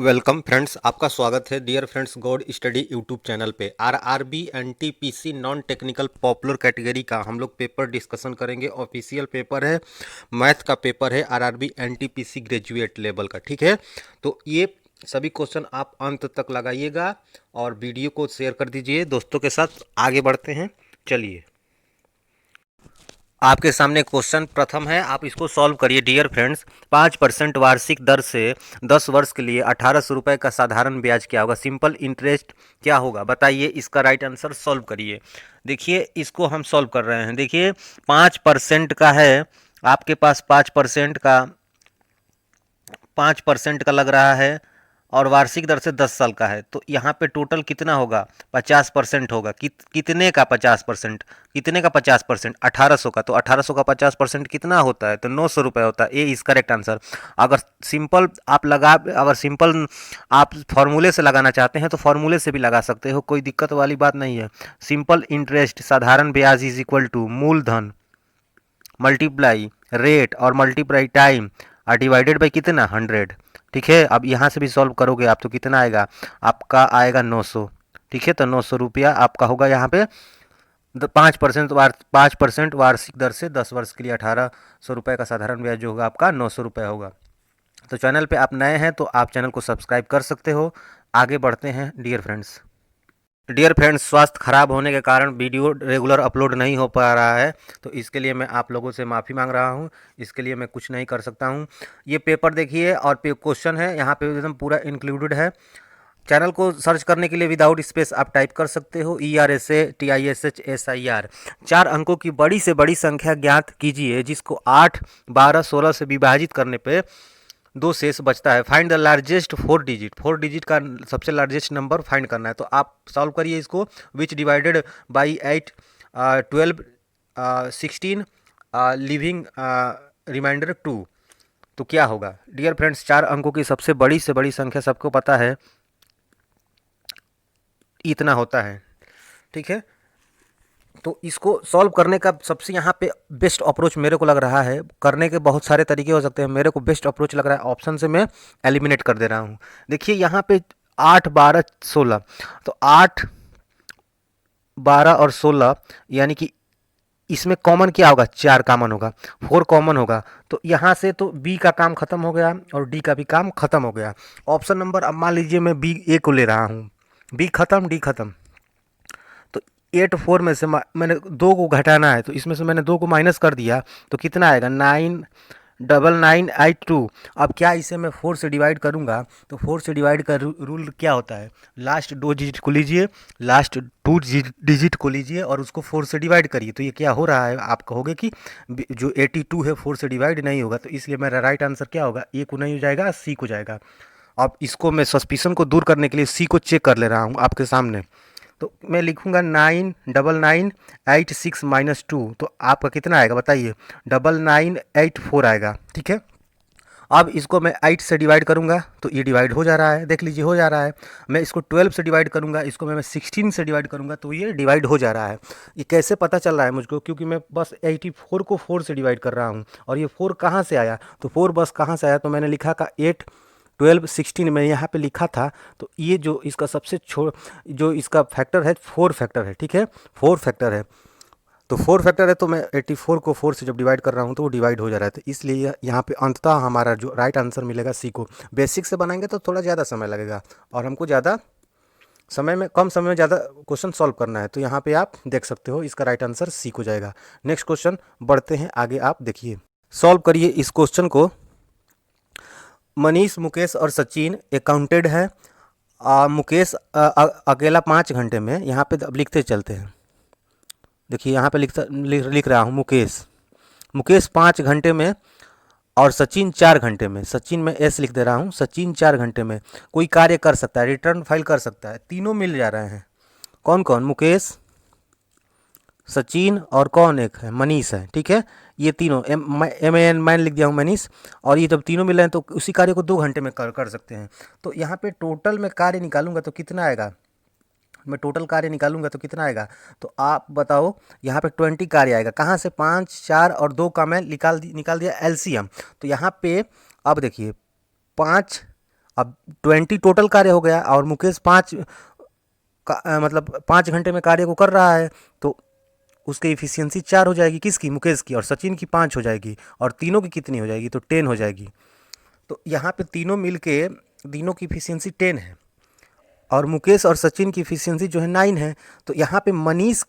Welcome friends, आपका स्वागत है dear friends God study YouTube channel पे। RRB NTPC non technical popular category का हम लोग पेपर डिस्कशन करेंगे। ऑफिशियल पेपर है, मैथ का पेपर है, आरआरबी एनटीपीसी ग्रेजुएट लेवल का। ठीक है, तो ये सभी क्वेश्चन आप अंत तक लगाइएगा और वीडियो को शेयर कर दीजिए दोस्तों के साथ। आगे बढ़ते हैं, चलिए। आपके सामने क्वेश्चन प्रथम है, आप इसको सॉल्व करिए डियर फ्रेंड्स। 5% वार्षिक दर से 10 वर्ष के लिए 1800 रुपये का साधारण ब्याज क्या होगा? सिंपल इंटरेस्ट क्या होगा बताइए। इसका राइट आंसर सॉल्व करिए। देखिए, इसको हम सॉल्व कर रहे हैं। देखिए, 5% का है आपके पास, 5% का लग रहा है और वार्षिक दर से 10 साल का है, तो यहाँ पे टोटल कितना होगा? 50% होगा। कितने का 50%? कितने का 50%? 1800 का। तो 1800 का 50% कितना होता है? तो 900 रुपये होता है। ए इज करेक्ट आंसर। अगर सिंपल आप फॉर्मूले से लगाना चाहते हैं तो फॉर्मूले से भी लगा सकते हो, कोई दिक्कत वाली बात नहीं है। सिंपल इंटरेस्ट साधारण ब्याज इज इक्वल टू मूलधन मल्टीप्लाई रेट और मल्टीप्लाई टाइम और डिवाइडेड बाई कितना? 100। ठीक है, अब यहाँ से भी सॉल्व करोगे आप तो कितना आएगा? आपका आएगा 900। ठीक है, तो 900 रुपया आपका होगा यहाँ पे। 5% वार्षिक दर से 10 वर्ष के लिए 1800 रुपये का साधारण ब्याज जो होगा आपका 900 रुपये होगा। तो चैनल पे आप नए हैं तो आप चैनल को सब्सक्राइब कर सकते हो। आगे बढ़ते हैं डियर फ्रेंड्स। डियर फ्रेंड्स, स्वास्थ्य खराब होने के कारण वीडियो रेगुलर अपलोड नहीं हो पा रहा है, तो इसके लिए मैं आप लोगों से माफ़ी मांग रहा हूं। इसके लिए मैं कुछ नहीं कर सकता हूं। ये पेपर देखिए और क्वेश्चन है यहाँ पे एकदम पूरा इंक्लूडेड है। चैनल को सर्च करने के लिए विदाउट स्पेस आप टाइप कर सकते हो ERSATISHSIR। 4 अंकों की बड़ी से बड़ी संख्या ज्ञात कीजिए जिसको 8, 12, 16 से विभाजित करने पे 2 शेष बचता है। फाइंड द लार्जेस्ट 4 डिजिट का सबसे लार्जेस्ट नंबर फाइंड करना है। तो आप सॉल्व करिए इसको। विच डिवाइडेड बाई 8, 12, 16 लिविंग रिमाइंडर 2। तो क्या होगा डियर फ्रेंड्स? 4 अंकों की सबसे बड़ी से बड़ी संख्या सबको पता है, इतना होता है। ठीक है, तो इसको सॉल्व करने का सबसे यहाँ पे बेस्ट अप्रोच मेरे को लग रहा है। करने के बहुत सारे तरीके हो सकते हैं, मेरे को बेस्ट अप्रोच लग रहा है ऑप्शन से मैं एलिमिनेट कर दे रहा हूँ। देखिए यहाँ पे 8, 12, 16, तो 8, 12 और 16 यानी कि इसमें कॉमन क्या होगा? 4 कॉमन होगा, 4 कॉमन होगा। तो यहाँ से तो बी का काम खत्म हो गया और डी का भी काम खत्म हो गया। ऑप्शन नंबर, अब मान लीजिए मैं बी ए को ले रहा हूँ, बी खत्म डी खत्म। तो 8, 4 में से मैंने 2 को घटाना है, तो इसमें से मैंने 2 को माइनस कर दिया तो कितना आएगा? 9, 9982। अब क्या इसे मैं 4 से डिवाइड करूंगा तो 4 से डिवाइड का रूल क्या होता है? लास्ट 2 डिजिट को लीजिए, लास्ट 2 डिजिट को लीजिए और उसको 4 से डिवाइड करिए। तो ये क्या हो रहा है? आप कहोगे कि जो 82 है 4 से डिवाइड नहीं होगा, तो इसलिए मेरा राइट आंसर क्या होगा? ए को नहीं हो जाएगा, सी को जाएगा। अब इसको मैं सस्पिशन को दूर करने के लिए सी को चेक कर ले रहा हूँ आपके सामने। तो मैं लिखूंगा 99986 - 2। तो आपका कितना आएगा बताइए? 9984 आएगा। ठीक है, अब इसको मैं 8 से डिवाइड करूंगा तो ये डिवाइड हो जा रहा है, देख लीजिए हो जा रहा है। मैं इसको 12 से डिवाइड करूंगा, इसको मैं 16 से डिवाइड करूंगा तो ये डिवाइड हो जा रहा है। ये कैसे पता चल रहा है मुझको? क्योंकि मैं बस 84 को 4 से डिवाइड कर रहा हूँ। और ये 4 कहाँ से आया? तो 4 बस कहाँ से आया? तो मैंने लिखा का 8, 12, 16 में यहाँ पे लिखा था। तो ये जो इसका जो इसका फैक्टर है 4 फैक्टर है। ठीक है, 4 फैक्टर है, तो 4 फैक्टर है। तो मैं 84 को 4 से जब डिवाइड कर रहा हूँ तो वो डिवाइड हो जा रहा है। तो इसलिए यहाँ पे अंततः हमारा जो राइट आंसर मिलेगा सी को। बेसिक से बनाएंगे तो थोड़ा ज़्यादा समय लगेगा और हमको कम समय में ज़्यादा क्वेश्चन सॉल्व करना है। तो यहाँ पे आप देख सकते हो इसका राइट आंसर सी को जाएगा। नेक्स्ट क्वेश्चन बढ़ते हैं आगे, आप देखिए। सॉल्व करिए इस क्वेश्चन को। मनीष, मुकेश और सचिन अकाउंटेड है। मुकेश अकेला 5 घंटे में, यहाँ पे अब लिखते चलते हैं। देखिए यहाँ पे लिख रहा हूँ मुकेश 5 घंटे में और सचिन 4 घंटे में। सचिन में एस लिख दे रहा हूँ। सचिन 4 घंटे में कोई कार्य कर सकता है, रिटर्न फाइल कर सकता है। तीनों मिल जा रहे हैं। कौन कौन? मुकेश, सचिन और कौन एक है? मनीष है। ठीक है, ये तीनों MAN मैन लिख दिया हूँ, मनीष। और ये जब तीनों मिल रहे हैं तो उसी कार्य को 2 घंटे में कर सकते हैं। तो यहाँ पे टोटल में कार्य निकालूंगा तो कितना आएगा? मैं टोटल कार्य निकालूंगा तो कितना आएगा? तो आप बताओ। यहाँ पे 20 कार्य आएगा। कहाँ से? 5, 4 और 2 का मैं निकाल दिया एलसीएम। तो यहाँ पे अब देखिए 5 अब 20 टोटल कार्य हो गया और मुकेश 5 मतलब 5 घंटे में कार्य को कर रहा है, तो उसकी इफिशियंसी 4 हो जाएगी, किसकी, मुकेश की, और सचिन की 5 हो जाएगी, और तीनों की कितनी हो जाएगी, तो 10 हो जाएगी। तो यहाँ पे तीनों मिलके तीनों की इफिशियंसी 10 है और मुकेश और सचिन की इफिशियंसी जो है 9 है। तो यहाँ पे मनीष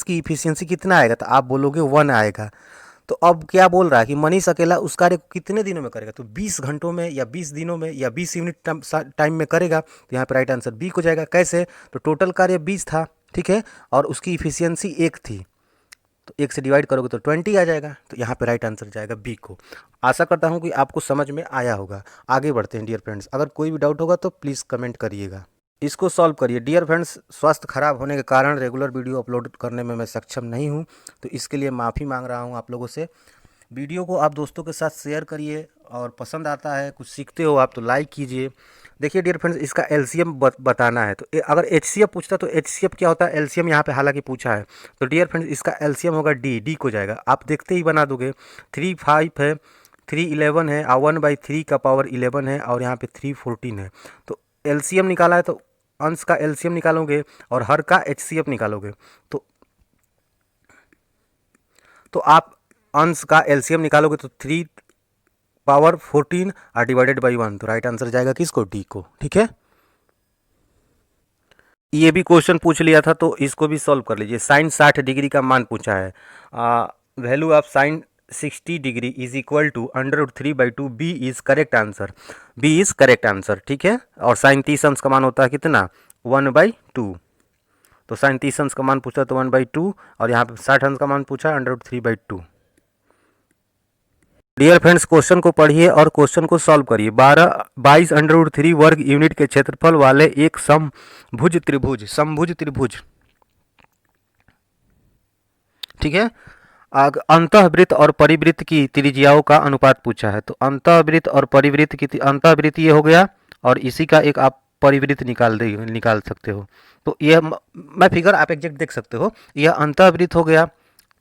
की इफिशियंसी कितना आएगा, तो आप बोलोगे 1 आएगा। तो अब क्या बोल रहा है कि मनीष अकेला उस कार्य को कितने दिनों में करेगा, तो 20 घंटों में या 20 दिनों में या 20 यूनिट टाइम में करेगा। तो यहाँ पे राइट आंसर बी हो जाएगा। कैसे, तो टोटल कार्य 20 था, ठीक है, और उसकी इफिशियंसी 1 थी, तो 1 से डिवाइड करोगे तो 20 आ जाएगा। तो यहाँ पे राइट आंसर जाएगा बी को। आशा करता हूँ कि आपको समझ में आया होगा। आगे बढ़ते हैं डियर फ्रेंड्स, अगर कोई भी डाउट होगा तो प्लीज़ कमेंट करिएगा, इसको सॉल्व करिए। डियर फ्रेंड्स, स्वास्थ्य खराब होने के कारण रेगुलर वीडियो अपलोड करने में मैं सक्षम नहीं हूँ, तो इसके लिए माफ़ी मांग रहा हूँ आप लोगों से। वीडियो को आप दोस्तों के साथ शेयर करिए, और पसंद आता है, कुछ सीखते हो आप, तो लाइक कीजिए। देखिए डियर फ्रेंड्स, इसका एलसीएम बताना है, तो अगर एचसीएफ पूछता तो एचसीएफ क्या होता है, एलसीएम यहाँ पे हालांकि पूछा है। तो डियर फ्रेंड्स, इसका एलसीएम होगा डी को जाएगा, आप देखते ही बना दोगे। 3 5 है, 3 11 है, 1/3 का पावर 11 है, और यहाँ पे 3 14 है। तो एलसीएम निकाला है, तो अंश का एलसीएम निकालोगे और हर का एचसीएफ निकालोगे, तो आप अंश का एलसीएम निकालोगे तो 3 पावर 14 और डिवाइडेड बाई 1, तो राइट आंसर जाएगा किसको, डी को, ठीक है। ये भी क्वेश्चन पूछ लिया था, तो इसको भी सॉल्व कर लीजिए। साइन 60 डिग्री का मान पूछा है, value of sine 60 degree is equal to √3/2, B is correct answer, B is correct answer, ठीक है। और साइन 30 अंश का मान होता है कितना, 1/2। तो साइन 30 अंश का मान पूछा तो 1/2, और यहाँ पे 60 अंश का मान पूछा √3/2। डियर फ्रेंड्स, क्वेश्चन को पढ़िए और क्वेश्चन को सॉल्व करिए। 22√3 वर्ग यूनिट के क्षेत्रफल वाले एक समभुज त्रिभुज, ठीक है, अंतःवृत्त और परिवृत्त की त्रिज्याओं का अनुपात पूछा है। तो अंतःवृत्त और परिवृत्त की अंतःवृत्त ये हो गया, और इसी का एक आप परिवृत्त निकाल सकते हो। तो यह मैं फिगर आप एग्जैक्ट देख सकते हो, यह अंतःवृत्त हो गया,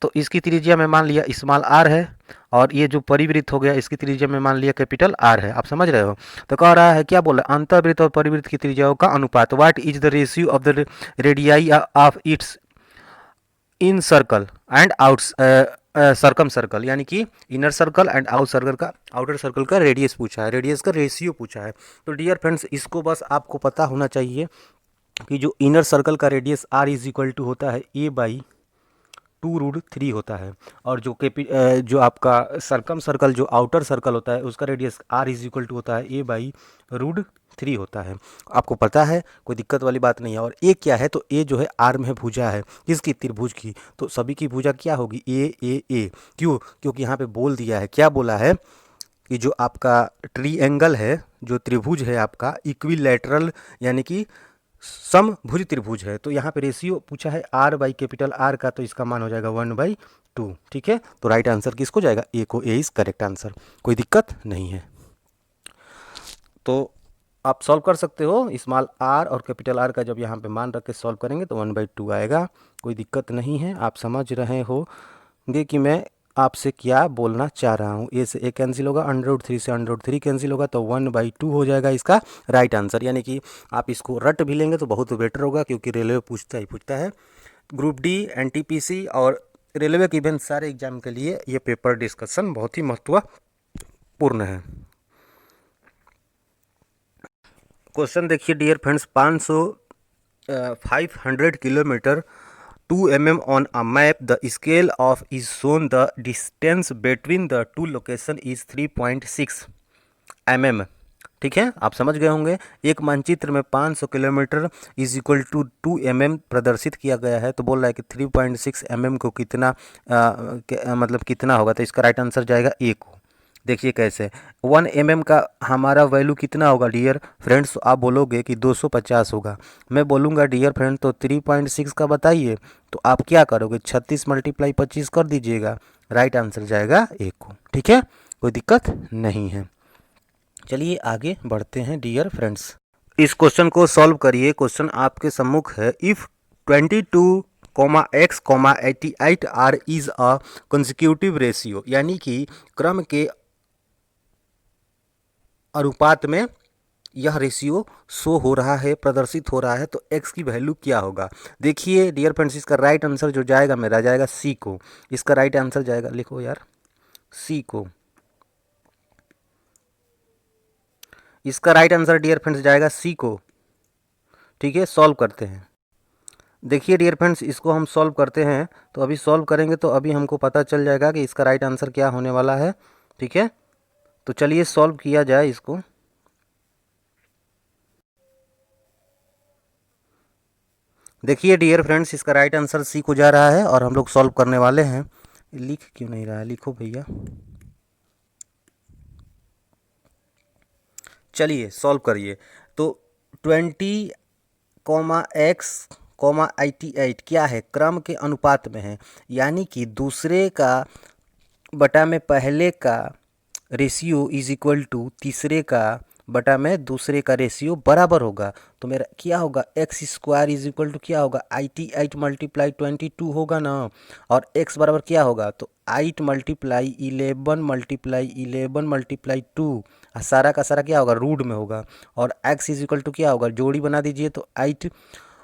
तो इसकी त्रिज्या में मान लिया स्मॉल आर है, और ये जो परिवृत्त हो गया इसकी त्रिज्या में मान लिया कैपिटल आर है। आप समझ रहे हो। तो कह रहा है, क्या बोला, अंतःवृत्त और परिवृत्त की त्रिज्याओं का अनुपात। What is the ratio of the radii of it's in circle and out circum circle, यानी कि inner circle and outer circle का रेडियस पूछा है, रेडियस का रेशियो पूछा है। तो डियर फ्रेंड्स, इसको बस आपको पता होना चाहिए कि जो इनर सर्कल का radius r is equal to होता है a/2√3 होता है, और जो आपका सर्कम सर्कल, जो आउटर सर्कल होता है, उसका radius r is equal to होता है a/√3 होता है। आपको पता है, कोई दिक्कत वाली बात नहीं है। और ए क्या है, तो ए जो है आर में भुजा है, किसकी, त्रिभुज की। तो सभी की भुजा क्या होगी, ए। क्यों, क्योंकि यहाँ पे बोल दिया है, क्या बोला है कि जो आपका ट्रीएंगल है, जो त्रिभुज है आपका इक्विलैटरल, यानी कि समभुज त्रिभुज है। तो यहाँ पे रेशियो पूछा है r/R का, तो इसका मान हो जाएगा 1/2, ठीक है। तो राइट आंसर किसको जाएगा, ए को, ए इज करेक्ट आंसर, कोई दिक्कत नहीं है। तो आप सॉल्व कर सकते हो, स्मॉल आर और कैपिटल आर का जब यहाँ पे मान रख के सॉल्व करेंगे तो 1/2 आएगा, कोई दिक्कत नहीं है। आप समझ रहे होंगे कि मैं आपसे क्या बोलना चाह रहा हूँ। ए से ए कैंसिल होगा, √3 से √3 कैंसिल होगा, तो 1/2 हो जाएगा इसका राइट आंसर। यानी कि आप इसको रट भी लेंगे तो बहुत बेटर होगा, क्योंकि रेलवे पूछता है। ग्रुप डी, एनटीपीसी और रेलवे के इवेंट सारे एग्जाम के लिए ये पेपर डिस्कशन बहुत ही महत्वपूर्ण है। क्वेश्चन देखिए dear friends, 500 kilometre 2 mm on a map, the scale of is shown, the distance between the two location is 3.6 mm, ठीक है। आप समझ गए होंगे, एक मानचित्र में 500 kilometre is equal to 2 mm प्रदर्शित किया गया है। तो बोल रहा है कि 3.6 mm को कितना मतलब कितना होगा, तो इसका राइट आंसर जाएगा ए को। देखिए कैसे, 1 mm का हमारा वैल्यू कितना होगा डियर फ्रेंड्स, आप बोलोगे कि 250 होगा, मैं बोलूँगा डियर फ्रेंड तो 3.6 का बताइए, तो आप क्या करोगे, 36 × 25 कर दीजिएगा, राइट आंसर जाएगा ए को, ठीक है, कोई दिक्कत नहीं है। चलिए आगे बढ़ते हैं डियर फ्रेंड्स, इस क्वेश्चन को सॉल्व करिए। क्वेश्चन आपके सम्मुख है, if 22, x, 88 are is a consecutive ratio, यानी कि क्रम के अनुपात में यह रेशियो शो हो रहा है, प्रदर्शित हो रहा है, तो x की वैल्यू क्या होगा। देखिए डियर फ्रेंड्स, इसका राइट आंसर जो जाएगा मेरा जाएगा सी को। इसका राइट आंसर जाएगा, लिखो यार, सी को। इसका राइट आंसर डियर फ्रेंड्स जाएगा सी को। ठीक है, सॉल्व करते हैं। देखिए डियर फ्रेंड्स, इसको हम सॉल्व करते हैं, तो अभी सॉल्व करेंगे तो अभी हमको पता चल जाएगा कि इसका राइट आंसर क्या होने वाला है। ठीक है, तो चलिए सॉल्व किया जाए इसको। देखिए डियर फ्रेंड्स, इसका राइट आंसर सी को जा रहा है और हम लोग सॉल्व करने वाले हैं। लिख क्यों नहीं रहा है, लिखो भैया। चलिए सॉल्व करिए। तो 20,x,88 क्या है, क्रम के अनुपात में है, यानी कि दूसरे का बटा में पहले का रेशियो इज इक्वल टू तीसरे का बटा में दूसरे का रेशियो बराबर होगा। तो मेरा क्या होगा, x square is equal to क्या होगा, 88 मल्टीप्लाई 22 होगा ना। और एक्स बराबर क्या होगा, तो 8 मल्टीप्लाई 11 मल्टीप्लाई 11 मल्टीप्लाई 2, सारा का सारा क्या होगा, रूट में होगा। और एक्स इज इक्वल टू क्या होगा, जोड़ी बना दीजिए, तो 8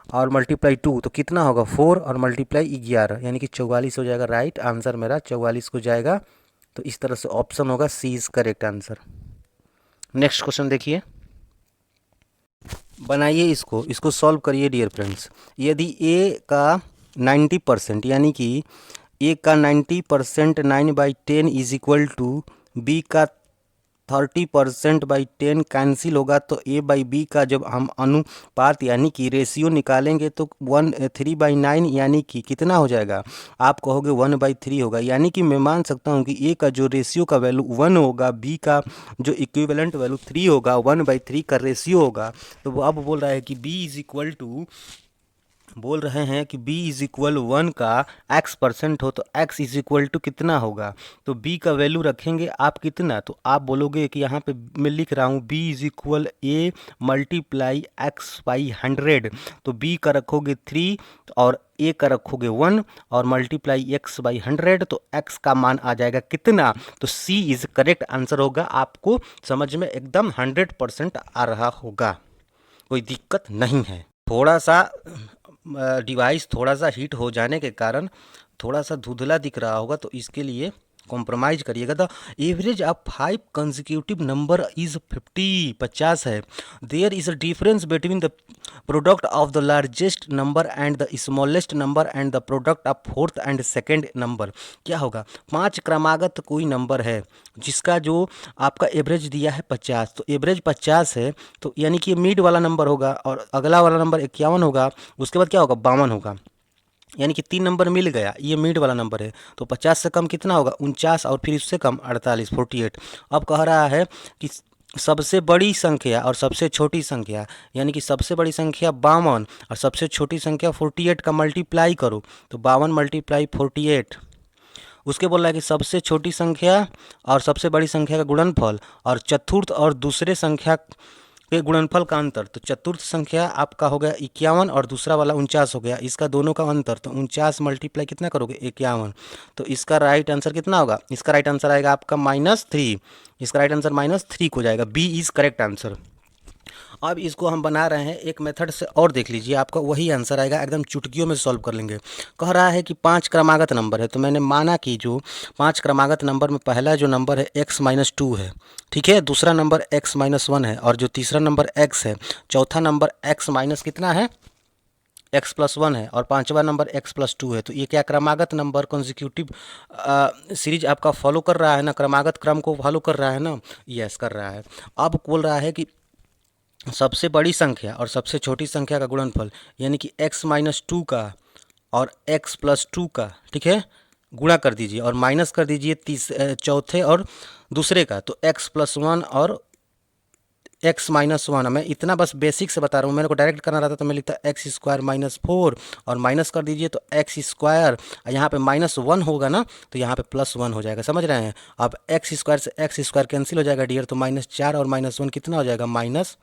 और मल्टीप्लाई 2 तो कितना होगा 4 और मल्टीप्लाई 11, यानी कि 44 हो जाएगा। राइट आंसर मेरा 44 को जाएगा। तो इस तरह से ऑप्शन होगा C is correct answer. Next question देखिए, बनाइए इसको, इसको सॉल्व करिए डियर फ्रेंड्स। यदि ए का 90% यानी कि ए का 90% 9/10 इज इक्वल टू बी का 30%/10 कैंसिल होगा, तो ए बाई बी का जब हम अनुपात यानी कि रेशियो निकालेंगे तो 3/9 यानी कि कितना हो जाएगा, आप कहोगे 1/3 होगा। यानी कि मैं मान सकता हूँ कि ए का जो रेशियो का वैल्यू 1 होगा, बी का जो इक्विवेलेंट वैल्यू 3 होगा, 1/3 का रेशियो होगा। तो वो अब बोल रहा है कि बी इज इक्वल टू, बोल रहे हैं कि b इज इक्वल 1 का x% हो तो x इज इक्वल टू कितना होगा। तो b का वैल्यू रखेंगे आप कितना, तो आप बोलोगे कि यहाँ पे मैं लिख रहा हूँ b is equal a multiply x/100। तो b का रखोगे 3 और a का रखोगे 1 और मल्टीप्लाई x/100, तो x का मान आ जाएगा कितना, तो c इज करेक्ट आंसर होगा। आपको समझ में एकदम 100% आ रहा होगा, कोई दिक्कत नहीं है। थोड़ा सा डिवाइस थोड़ा सा हीट हो जाने के कारण थोड़ा सा धुंधला दिख रहा होगा, तो इसके लिए कॉम्प्रोमाइज़ करिएगा। The average of 5 consecutive number is 50 है। There is a difference between the product of the largest number and the smallest number and the product of fourth and second number. क्या होगा, 5 क्रमागत कोई नंबर है जिसका जो आपका एवरेज दिया है 50, तो एवरेज 50 है, तो यानी कि मिड वाला नंबर होगा और अगला वाला नंबर 51 होगा, उसके बाद क्या होगा 52 होगा, यानी कि 3 नंबर मिल गया, ये मिड वाला नंबर है। तो 50 से कम कितना होगा 49 और फिर इससे कम 48। अब कह रहा है कि सबसे बड़ी संख्या और सबसे छोटी संख्या, यानी कि सबसे बड़ी संख्या 52 और सबसे छोटी संख्या 48 का मल्टीप्लाई करो, तो 52 मल्टीप्लाई 48। उसके बोल रहा है कि सबसे छोटी संख्या और सबसे बड़ी संख्या का गुणनफल और चतुर्थ और दूसरे संख्या के गुणनफल का अंतर। तो चतुर्थ संख्या आपका हो गया 51 और दूसरा वाला 49 हो गया, इसका दोनों का अंतर, तो 49 मल्टीप्लाई कितना करोगे 51। तो इसका राइट आंसर कितना होगा, इसका राइट आंसर आएगा आपका -3। इसका राइट आंसर -3 को जाएगा, बी इज करेक्ट आंसर। अब इसको हम बना रहे हैं एक मेथड से, और देख लीजिए आपका वही आंसर आएगा, एकदम चुटकियों में सॉल्व कर लेंगे। कह रहा है कि 5 क्रमागत नंबर है, तो मैंने माना कि जो 5 क्रमागत नंबर में पहला जो नंबर है x-2 है, ठीक है, दूसरा नंबर x-1 है और जो तीसरा नंबर x है, चौथा नंबर x- कितना है x+1 है और पांचवा नंबर x+2 है। तो ये क्या क्रमागत नंबर कॉन्जिक्यूटिव सीरीज आपका फॉलो कर रहा है ना, क्रमागत क्रम को फॉलो कर रहा है ना, यस कर रहा है। अब बोल रहा है कि सबसे बड़ी संख्या और सबसे छोटी संख्या का गुणनफल, यानी कि x-2 का और x+2 का, ठीक है, गुणा कर दीजिए और माइनस कर दीजिए चौथे और दूसरे का, तो x+1 और x-1। मैं इतना बस बेसिक से बता रहा हूँ, मेरे को डायरेक्ट करना रहता तो मैं लिखता x² - 4 और माइनस कर दीजिए तो x², यहाँ पे -1 होगा ना, तो यहाँ पे +1 हो जाएगा, समझ रहे हैं। अब x² से x² कैंसिल हो जाएगा डियर, तो -4 और -1 कितना हो जाएगा माइनस,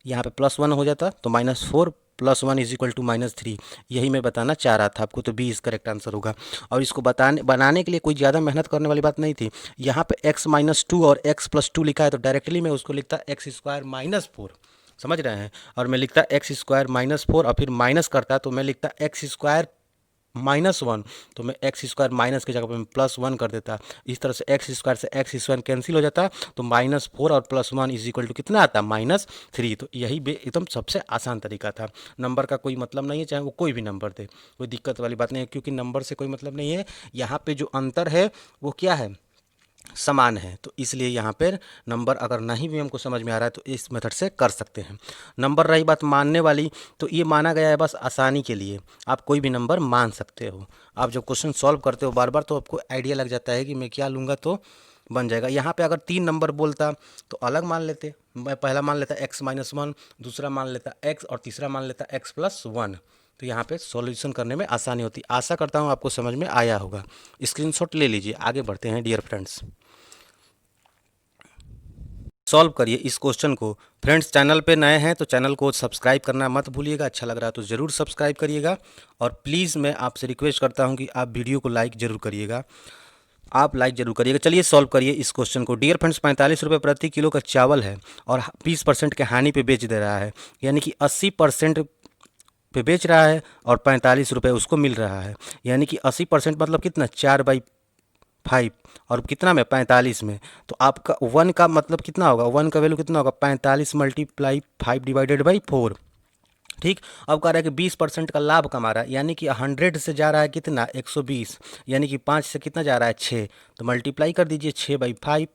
यहाँ पे +1 हो जाता तो -4 +1 इज इक्वल टू -3, यही मैं बताना चाह रहा था आपको। तो बी इज करेक्ट आंसर होगा। और इसको बनाने के लिए कोई ज़्यादा मेहनत करने वाली बात नहीं थी। यहाँ पे x-2 और x+2 लिखा है, तो डायरेक्टली मैं उसको लिखता x² - 4, समझ रहे हैं। और मैं लिखता x² - 4 और फिर माइनस करता तो मैं लिखता x² -1, तो मैं x² माइनस की जगह पर मैं +1 कर देता। इस तरह से x² से x² कैंसिल हो जाता, तो -4 और +1 इज इक्वल टू कितना आता, -3। तो यही एकदम सबसे आसान तरीका था। नंबर का कोई मतलब नहीं है, चाहे वो कोई भी नंबर दे, कोई दिक्कत वाली बात नहीं है, क्योंकि नंबर से कोई मतलब नहीं है। यहाँ पे जो अंतर है वो क्या है, समान है। तो इसलिए यहाँ पर नंबर अगर नहीं भी हमको समझ में आ रहा है तो इस मेथड से कर सकते हैं। नंबर रही बात मानने वाली, तो ये माना गया है बस आसानी के लिए, आप कोई भी नंबर मान सकते हो। आप जब क्वेश्चन सॉल्व करते हो बार बार तो आपको आइडिया लग जाता है कि मैं क्या लूँगा तो बन जाएगा। यहाँ पे अगर 3 नंबर बोलता तो अलग मान लेते, मैं पहला मान लेता x-1, दूसरा मान लेता x और तीसरा मान लेता x+1। तो यहाँ पे सॉल्यूशन करने में आसानी होती। आशा करता हूँ आपको समझ में आया होगा। स्क्रीनशॉट ले लीजिए, आगे बढ़ते हैं डियर फ्रेंड्स। सॉल्व करिए इस क्वेश्चन को। फ्रेंड्स, चैनल पे नए हैं तो चैनल को सब्सक्राइब करना मत भूलिएगा। अच्छा लग रहा है तो ज़रूर सब्सक्राइब करिएगा। और प्लीज़ मैं आपसे रिक्वेस्ट करता हूं कि आप वीडियो को लाइक ज़रूर करिएगा, आप लाइक जरूर करिएगा। चलिए सॉल्व करिए इस क्वेश्चन को। डियर फ्रेंड्स, 45 रुपये प्रति किलो का चावल है और 20% के हानि पे बेच दे रहा है, यानी कि 80% पे बेच रहा है और 45 रुपये उसको मिल रहा है। यानी कि 80% मतलब कितना, 4/5, और कितना में, 45 में। तो आपका 1 का मतलब कितना होगा, 1 का वैल्यू कितना होगा, 45 × 5 डिवाइडेड बाई 4। ठीक। अब कह रहा है कि 20% का लाभ कमा रहा है, यानी कि 100 से जा रहा है कितना, 120, यानी कि 5 से कितना जा रहा है, 6। तो मल्टीप्लाई कर दीजिए 6/5।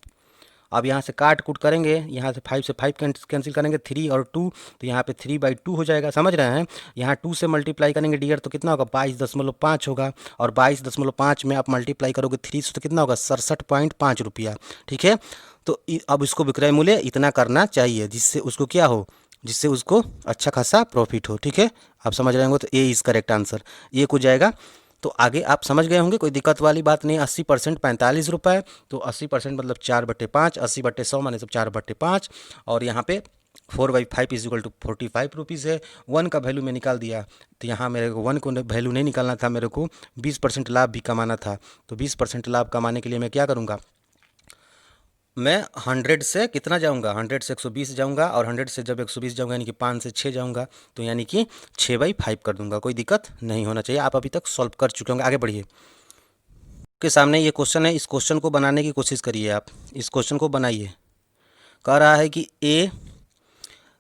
अब यहाँ से काट कूट करेंगे, यहाँ से 5 से 5 कैंसिल करेंगे, 3 और 2, तो यहाँ पे 3/2 हो जाएगा, समझ रहे हैं। यहाँ 2 से मल्टीप्लाई करेंगे डियर तो कितना होगा, 22.5 होगा। और 22.5 में आप मल्टीप्लाई करोगे 3 से तो कितना होगा, 67.5 रुपया। ठीक है। तो अब इसको विक्रय मूल्य इतना करना चाहिए जिससे उसको क्या हो, जिससे उसको अच्छा खासा प्रॉफिट हो। ठीक है, आप समझ रहे होंगे। तो ए इज़ करेक्ट आंसर, ये हो जाएगा। तो आगे आप समझ गए होंगे, कोई दिक्कत वाली बात नहीं। 80% 45 रुपये, तो 80% मतलब 4/5, 80/100 माने सब 4/5। और यहाँ पे 4/5 इज इक्वल टू 45 रुपीज़ है। 1 का वैल्यू मैं निकाल दिया, तो यहाँ मेरे को 1 को वैल्यू नहीं निकालना था, मेरे को 20% लाभ भी कमाना था। तो 20% लाभ कमाने के लिए मैं क्या करूँगा, मैं 100 से कितना जाऊंगा, 100 से 120 जाऊंगा, और 100 से जब 120 जाऊंगा यानी कि 5 से 6 जाऊंगा, तो यानी कि 6/5 कर दूंगा। कोई दिक्कत नहीं होना चाहिए। आप अभी तक सॉल्व कर चुके होंगे। आगे बढ़िए। के सामने ये क्वेश्चन है, इस क्वेश्चन को बनाने की कोशिश करिए। आप इस क्वेश्चन को बनाइए। कह रहा है कि A,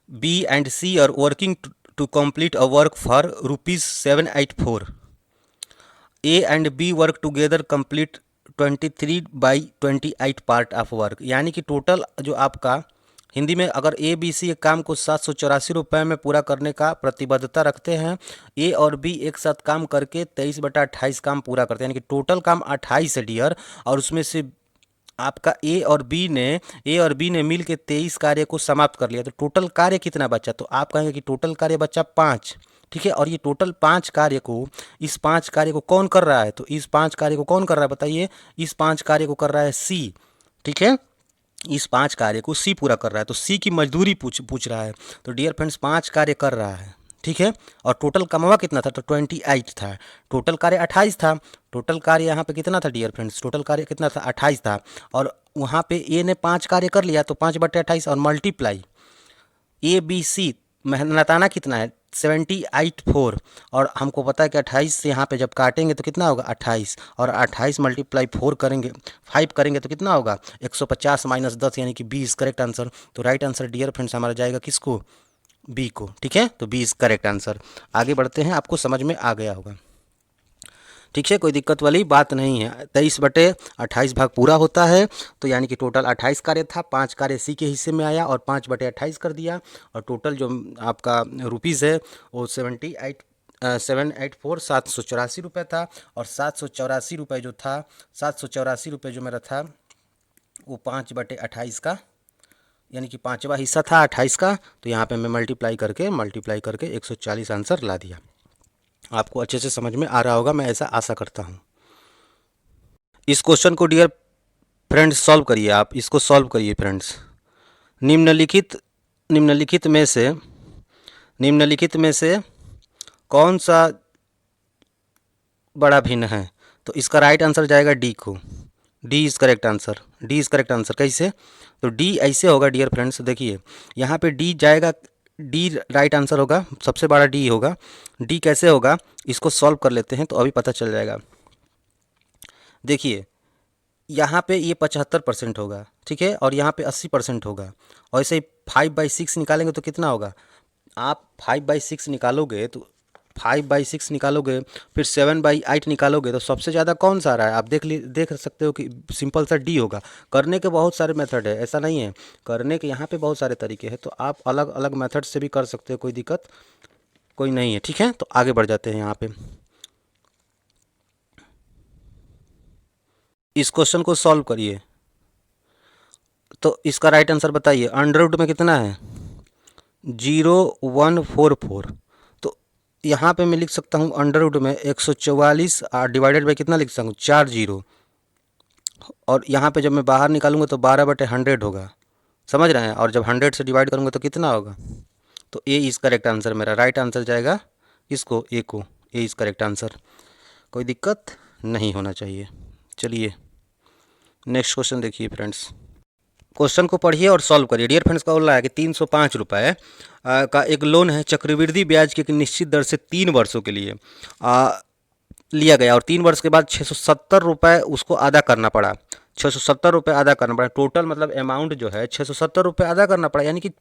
B and C are working to complete a work for ₹784। A and B work together complete 23/28 part of work, यानी कि टोटल जो आपका, हिंदी में अगर ए बी सी एक काम को 784 में पूरा करने का प्रतिबद्धता रखते हैं, ए और बी एक साथ काम करके 23/28 काम पूरा करते हैं, यानी कि टोटल काम 28 है डियर। और उसमें से आपका ए और बी ने मिल के 23 कार्य को समाप्त कर लिया, तो टोटल कार्य कितना बचा, तो आप कहेंगे कि टोटल कार्य बचा 5। ठीक है। और ये टोटल 5 कार्य को, इस 5 कार्य को कौन कर रहा है, तो इस 5 कार्य को कौन कर रहा है बताइए, इस 5 कार्य को कर रहा है सी। ठीक है, इस 5 कार्य को सी पूरा कर रहा है, तो सी की मजदूरी पूछ रहा है। तो डियर फ्रेंड्स, 5 कार्य कर रहा है। ठीक है। और टोटल कमावा कितना था, तो 28 था। टोटल कार्य 28 था। टोटल कार्य यहाँ पे कितना था डियर फ्रेंड्स, टोटल कार्य कितना था, 28 था। और वहाँ पे ए ने 5 कार्य कर लिया, तो 5/28 और मल्टीप्लाई ए बी सी मेहनताना कितना है, 78/4। और हमको पता है कि 28 से यहाँ पे जब काटेंगे तो कितना होगा, 28, और 28 मल्टीप्लाई 4 करेंगे, 5 करेंगे तो कितना होगा, 150 - 10, यानी कि 20 करेक्ट आंसर। तो राइट आंसर डियर फ्रेंड्स हमारा जाएगा किसको, बी को। ठीक है, तो 20 करेक्ट आंसर। आगे बढ़ते हैं, आपको समझ में आ गया होगा। ठीक है, कोई दिक्कत वाली बात नहीं है। 23/28 भाग पूरा होता है, तो यानी कि टोटल 28 कार्य था, 5 कार्य सी के हिस्से में आया और 5/28 कर दिया। और टोटल जो आपका रुपीज़ है वो 784 रुपये था। और 784 रुपये जो था, 784 रुपये जो मेरा था वो 5/28 का, यानी कि 5वां हिस्सा था 28 का। तो यहाँ पे मैं मल्टीप्लाई करके 140 आंसर ला दिया। आपको अच्छे से समझ में आ रहा होगा, मैं ऐसा आशा करता हूँ। इस क्वेश्चन को डियर फ्रेंड्स सॉल्व करिए। आप इसको सॉल्व करिए फ्रेंड्स। निम्नलिखित में से निम्नलिखित में से कौन सा बड़ा भिन्न है? तो इसका राइट आंसर जाएगा डी को। D is correct answer. D is correct answer. कैसे? तो डी ऐसे होगा डियर फ्रेंड्स, देखिए यहाँ पे डी जाएगा, डी राइट आंसर होगा, सबसे बड़ा डी होगा। डी कैसे होगा, इसको सॉल्व कर लेते हैं तो अभी पता चल जाएगा। देखिए यहाँ पे ये 75% होगा, ठीक है, और यहाँ पे 80% होगा। और ऐसे ही 5/6 निकालेंगे तो कितना होगा? आप 5/6 निकालोगे तो 5/6 निकालोगे, फिर 7/8 निकालोगे तो सबसे ज़्यादा कौन सा आ रहा है? आप देख सकते हो कि सिंपल सा डी होगा। करने के बहुत सारे मेथड है, ऐसा नहीं है, करने के यहाँ पे बहुत सारे तरीके हैं, तो आप अलग अलग मेथड से भी कर सकते हो, कोई दिक्कत कोई नहीं है, ठीक है। तो आगे बढ़ जाते हैं यहाँ पे, इस क्वेश्चन को सॉल्व करिए। तो इसका राइट आंसर बताइए, अंडर रूट में कितना है? 0,144। तो यहाँ पे मैं लिख सकता हूँ अंडर रूट में 144 डिवाइडेड बाई कितना लिख सकता हूँ? 4 जीरो। और यहाँ पे जब मैं बाहर निकालूंगा तो 12/100 होगा, समझ रहे हैं। और जब 100 से डिवाइड करूँगा तो कितना होगा? तो ए इज़ करेक्ट आंसर, मेरा राइट आंसर जाएगा इसको, ए को। ए इज़ करेक्ट आंसर, कोई दिक्कत नहीं होना चाहिए। चलिए नेक्स्ट क्वेश्चन देखिए फ्रेंड्स। क्वेश्चन को पढ़िए और सॉल्व करिए। डियर फ्रेंड्स का बोल रहा है कि 305 रुपये का एक लोन है, चक्रवृद्धि ब्याज की एक निश्चित दर से 3 वर्षों के लिए लिया गया, और 3 वर्ष के बाद 670 रुपये उसको अदा करना पड़ा। 670 रुपये अदा करना पड़ा, टोटल मतलब अमाउंट जो है 670 रुपये अदा करना पड़ा, यानी कि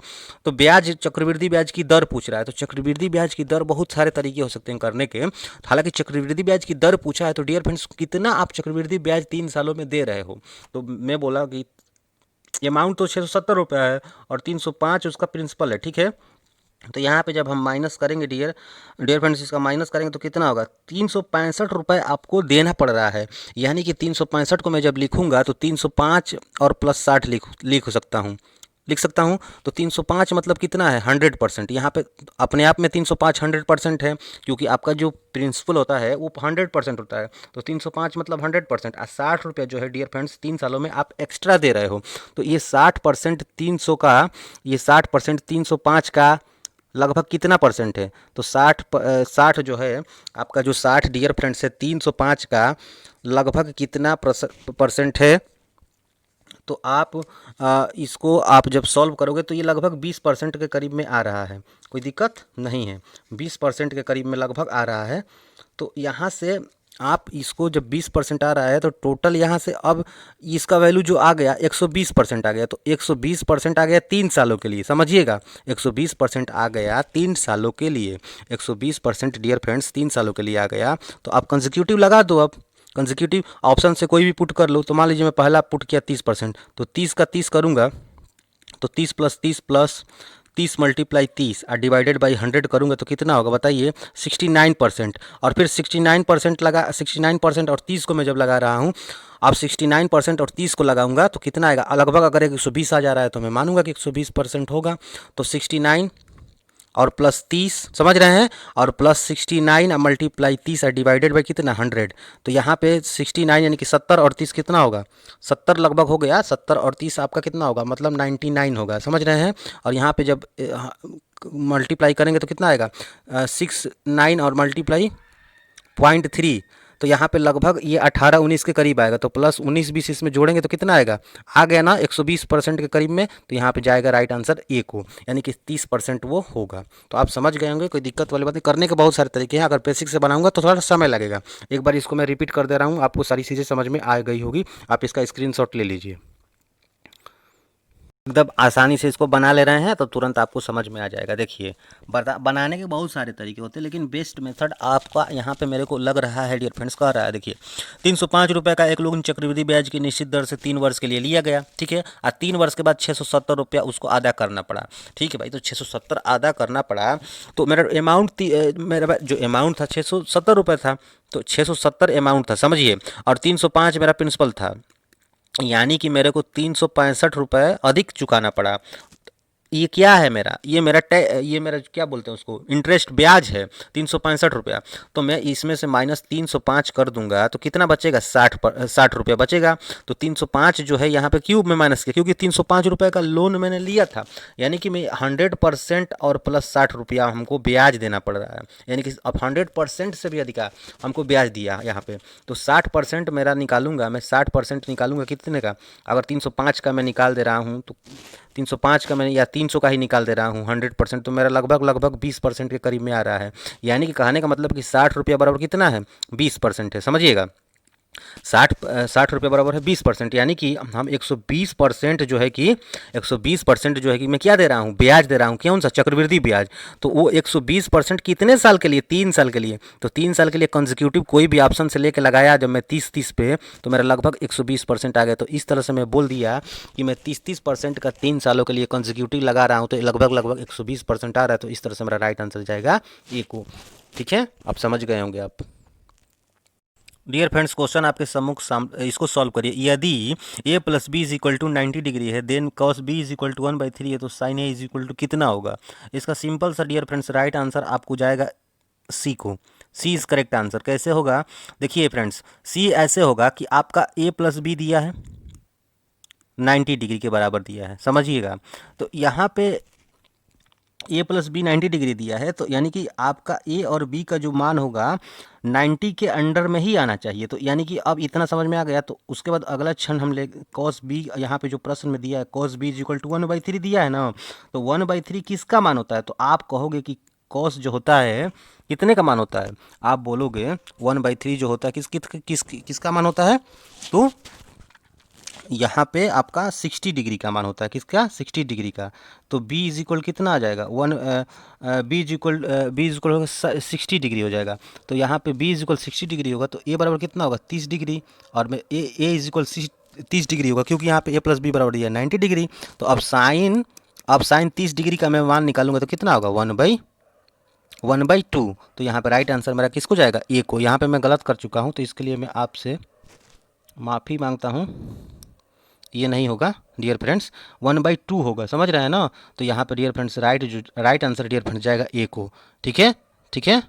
तो ब्याज, चक्रवृद्धि ब्याज की दर पूछ रहा है। तो चक्रवृद्धि ब्याज की दर बहुत सारे तरीके हो सकते हैं करने के। हालांकि चक्रवृद्धि ब्याज की दर पूछा है तो डियर फ्रेंड्स कितना आप चक्रवृद्धि ब्याज 3 सालों में दे रहे हो, तो मैं बोला कि अमाउंट तो 670 रुपये है और 305 उसका प्रिंसिपल है, ठीक है। तो यहाँ पे जब हम माइनस करेंगे डियर डियर फ्रेंड्स, इसका माइनस करेंगे तो कितना होगा? 365 रुपये आपको देना पड़ रहा है। यानी कि 365 को मैं जब लिखूंगा तो 305 और प्लस 60 लिख सकता हूँ। तो 305 मतलब कितना है? 100%। यहाँ पे अपने आप में 305 100% है, क्योंकि आपका जो प्रिंसिपल होता है वो 100% होता है। तो 305 मतलब 100%। 60 रुपये जो है डियर फ्रेंड्स 3 सालों में आप एक्स्ट्रा दे रहे हो। तो ये 60% 300 का, ये 60% 305 का लगभग कितना परसेंट है? तो 60 जो है आपका, जो 60 डियर फ्रेंड्स है 305 का लगभग कितना परसेंट है? तो आप इसको आप जब सॉल्व करोगे तो ये लगभग 20% के करीब में आ रहा है, कोई दिक्कत नहीं है, 20% के करीब में लगभग आ रहा है। तो यहाँ से आप इसको जब 20% आ रहा है तो टोटल यहाँ से अब इसका वैल्यू जो आ गया 120% आ गया। तो 120% आ गया 3 सालों के लिए, समझिएगा 120% आ गया 3 सालों के लिए। 120% डियर फ्रेंड्स 3 सालों के लिए आ गया। तो आप कंसेक्यूटिव लगा दो, अब कंसेक्यूटिव ऑप्शन से कोई भी पुट कर लो। तो मान लीजिए मैं पहला पुट किया 30%, तो 30 का 30 करूँगा तो 30 + 30 + 30 × 30 और डिवाइडेड बाई 100 करूँगा तो कितना होगा बताइए? 69%। और फिर 69% और 30 को मैं जब लगा रहा हूँ, अब 69% और 30 को लगाऊंगा तो कितना आएगा? लगभग अगर 120 आ जा रहा है तो मैं मानूंगा कि 120% होगा। तो 69 और प्लस 30, समझ रहे हैं, और प्लस 69 और मल्टीप्लाई 30 और डिवाइडेड बाई कितना? 100। तो यहाँ पे 69 यानी कि 70 और 30 कितना होगा? 70 लगभग हो गया, 70 और 30 आपका कितना होगा? मतलब 99 होगा, समझ रहे हैं। और यहाँ पे जब मल्टीप्लाई करेंगे तो कितना आएगा? 69 और मल्टीप्लाई 0.3, तो यहाँ पे लगभग ये 18-19 के करीब आएगा। तो प्लस 19-20 इसमें जोड़ेंगे तो कितना आएगा? आ गया ना 120% के करीब में। तो यहाँ पे जाएगा राइट आंसर ए को, यानी कि 30% वो होगा। तो आप समझ गए होंगे, कोई दिक्कत वाली बात नहीं। करने के बहुत सारे तरीके हैं, अगर बेसिक से बनाऊंगा तो थोड़ा समय लगेगा। एक बार इसको मैं रिपीट कर दे रहा हूँ, आपको सारी चीज़ें समझ में आ गई होगी। आप इसका स्क्रीनशॉट ले लीजिए। एकदम आसानी से इसको बना ले रहे हैं तो तुरंत आपको समझ में आ जाएगा। देखिए बनाने के बहुत सारे तरीके होते हैं, लेकिन बेस्ट मेथड आपका यहाँ पे मेरे को लग रहा है डियर फ्रेंड्स कह रहा है। देखिए 305 रुपये का एक लोन चक्रवृद्धि ब्याज की निश्चित दर से 3 वर्ष के लिए लिया गया, ठीक है। और 3 वर्ष के बाद 670 रुपया उसको अदा करना पड़ा, ठीक है भाई। तो 670 अदा करना पड़ा, तो मेरा अमाउंट मेरा जो अमाउंट था 670 रुपये था, तो 670 अमाउंट था, समझिए। और 305 मेरा प्रिंसिपल था, यानी कि मेरे को 365 रुपये अधिक चुकाना पड़ा। ये क्या है मेरा, ये मेरा क्या बोलते हैं उसको, इंटरेस्ट ब्याज है 365 रुपया। तो मैं इसमें से माइनस 305 कर दूंगा तो कितना बचेगा, 60 रुपया बचेगा। तो 305 जो है यहाँ पे क्यूब में माइनस किया, क्योंकि 305 रुपये का लोन मैंने लिया था, यानी कि मैं 100% और प्लस 60 रुपया हमको ब्याज देना पड़ रहा है, यानी कि अब 100% से भी अधिक हमको ब्याज दिया यहाँ पे। तो 60% मेरा निकालूंगा, मैं 60% निकालूंगा कितने का, अगर 305 का मैं निकाल दे रहा हूँ तो 305 का मैंने या 300 का ही निकाल दे रहा हूँ 100%, तो मेरा लगभग लगभग 20% के करीब में आ रहा है। यानी कि कहने का मतलब कि 60 रुपया बराबर कितना है, 20% है, समझिएगा। 60 रुपये बराबर है 20%, यानी कि हम 120% जो है कि 120% जो है कि मैं क्या दे रहा हूँ, ब्याज दे रहा हूँ, कौन सा, चक्रवृद्धि ब्याज। तो वो 120% कितने साल के लिए, 3 साल के लिए। तो 3 साल के लिए कंसेक्यूटिव कोई भी ऑप्शन से लेके लगाया जब मैं 30-30 पे, तो मेरा लगभग 120% आ गया। तो इस तरह से मैं बोल दिया कि मैं 30-30% का 3 सालों के लिए कंसेक्यूटिव लगा रहा हूँ, तो लगभग लगभग 120% आ रहा है। तो इस तरह से मेरा राइट आंसर जाएगा ए को। ठीक है, आप समझ गए होंगे आप। डियर फ्रेंड्स, क्वेश्चन आपके सम्मुख इसको सॉल्व करिए। यदि a plus B is equal to 90 degree है, then cos b is equal to 1/3 है, तो sin a is equal to कितना होगा। इसका सिंपल सा डियर फ्रेंड्स राइट आंसर आपको जाएगा सी को। सी इज करेक्ट आंसर। कैसे होगा, देखिए फ्रेंड्स, सी ऐसे होगा कि आपका a प्लस बी दिया है 90 डिग्री के बराबर दिया है, समझिएगा। तो यहाँ पे ए प्लस बी 90 डिग्री दिया है, तो यानी कि आपका ए और बी का जो मान होगा 90 के अंडर में ही आना चाहिए। तो यानी कि अब इतना समझ में आ गया। तो उसके बाद अगला क्षण हम ले कॉस बी, यहाँ पे जो प्रश्न में दिया है cos B is equal to 1/3 दिया है ना, तो 1/3 किसका मान होता है। तो आप कहोगे कि कॉस जो होता है कितने का मान होता है, आप बोलोगे 1/3 जो होता है किसका मान होता है। तो यहाँ पे आपका 60 डिग्री का मान होता है, किसका, 60 डिग्री का। तो b इज इक्वल कितना आ जाएगा, बी इज इक्वल होगा 60 डिग्री हो जाएगा। तो यहाँ पे b इज इक्वल 60 डिग्री होगा, तो a बराबर कितना होगा, 30 डिग्री। और में ए इज इक्वल 30 डिग्री होगा, क्योंकि यहाँ पे a प्लस बी बराबर दिया है 90 डिग्री। तो अब साइन 30 डिग्री का मैं मान निकालूंगा तो कितना होगा, 1/2। तो यहाँ पे राइट आंसर मेरा किसको जाएगा, ए को। यहाँ पे मैं गलत कर चुका हूँ, तो इसके लिए मैं आपसे माफ़ी मांगता हूँ, ये नहीं होगा डियर फ्रेंड्स, 1/2 होगा, समझ रहे हैं ना। तो यहाँ पर dear friends right answer dear friends जाएगा ए को। ठीक है, ठीक है,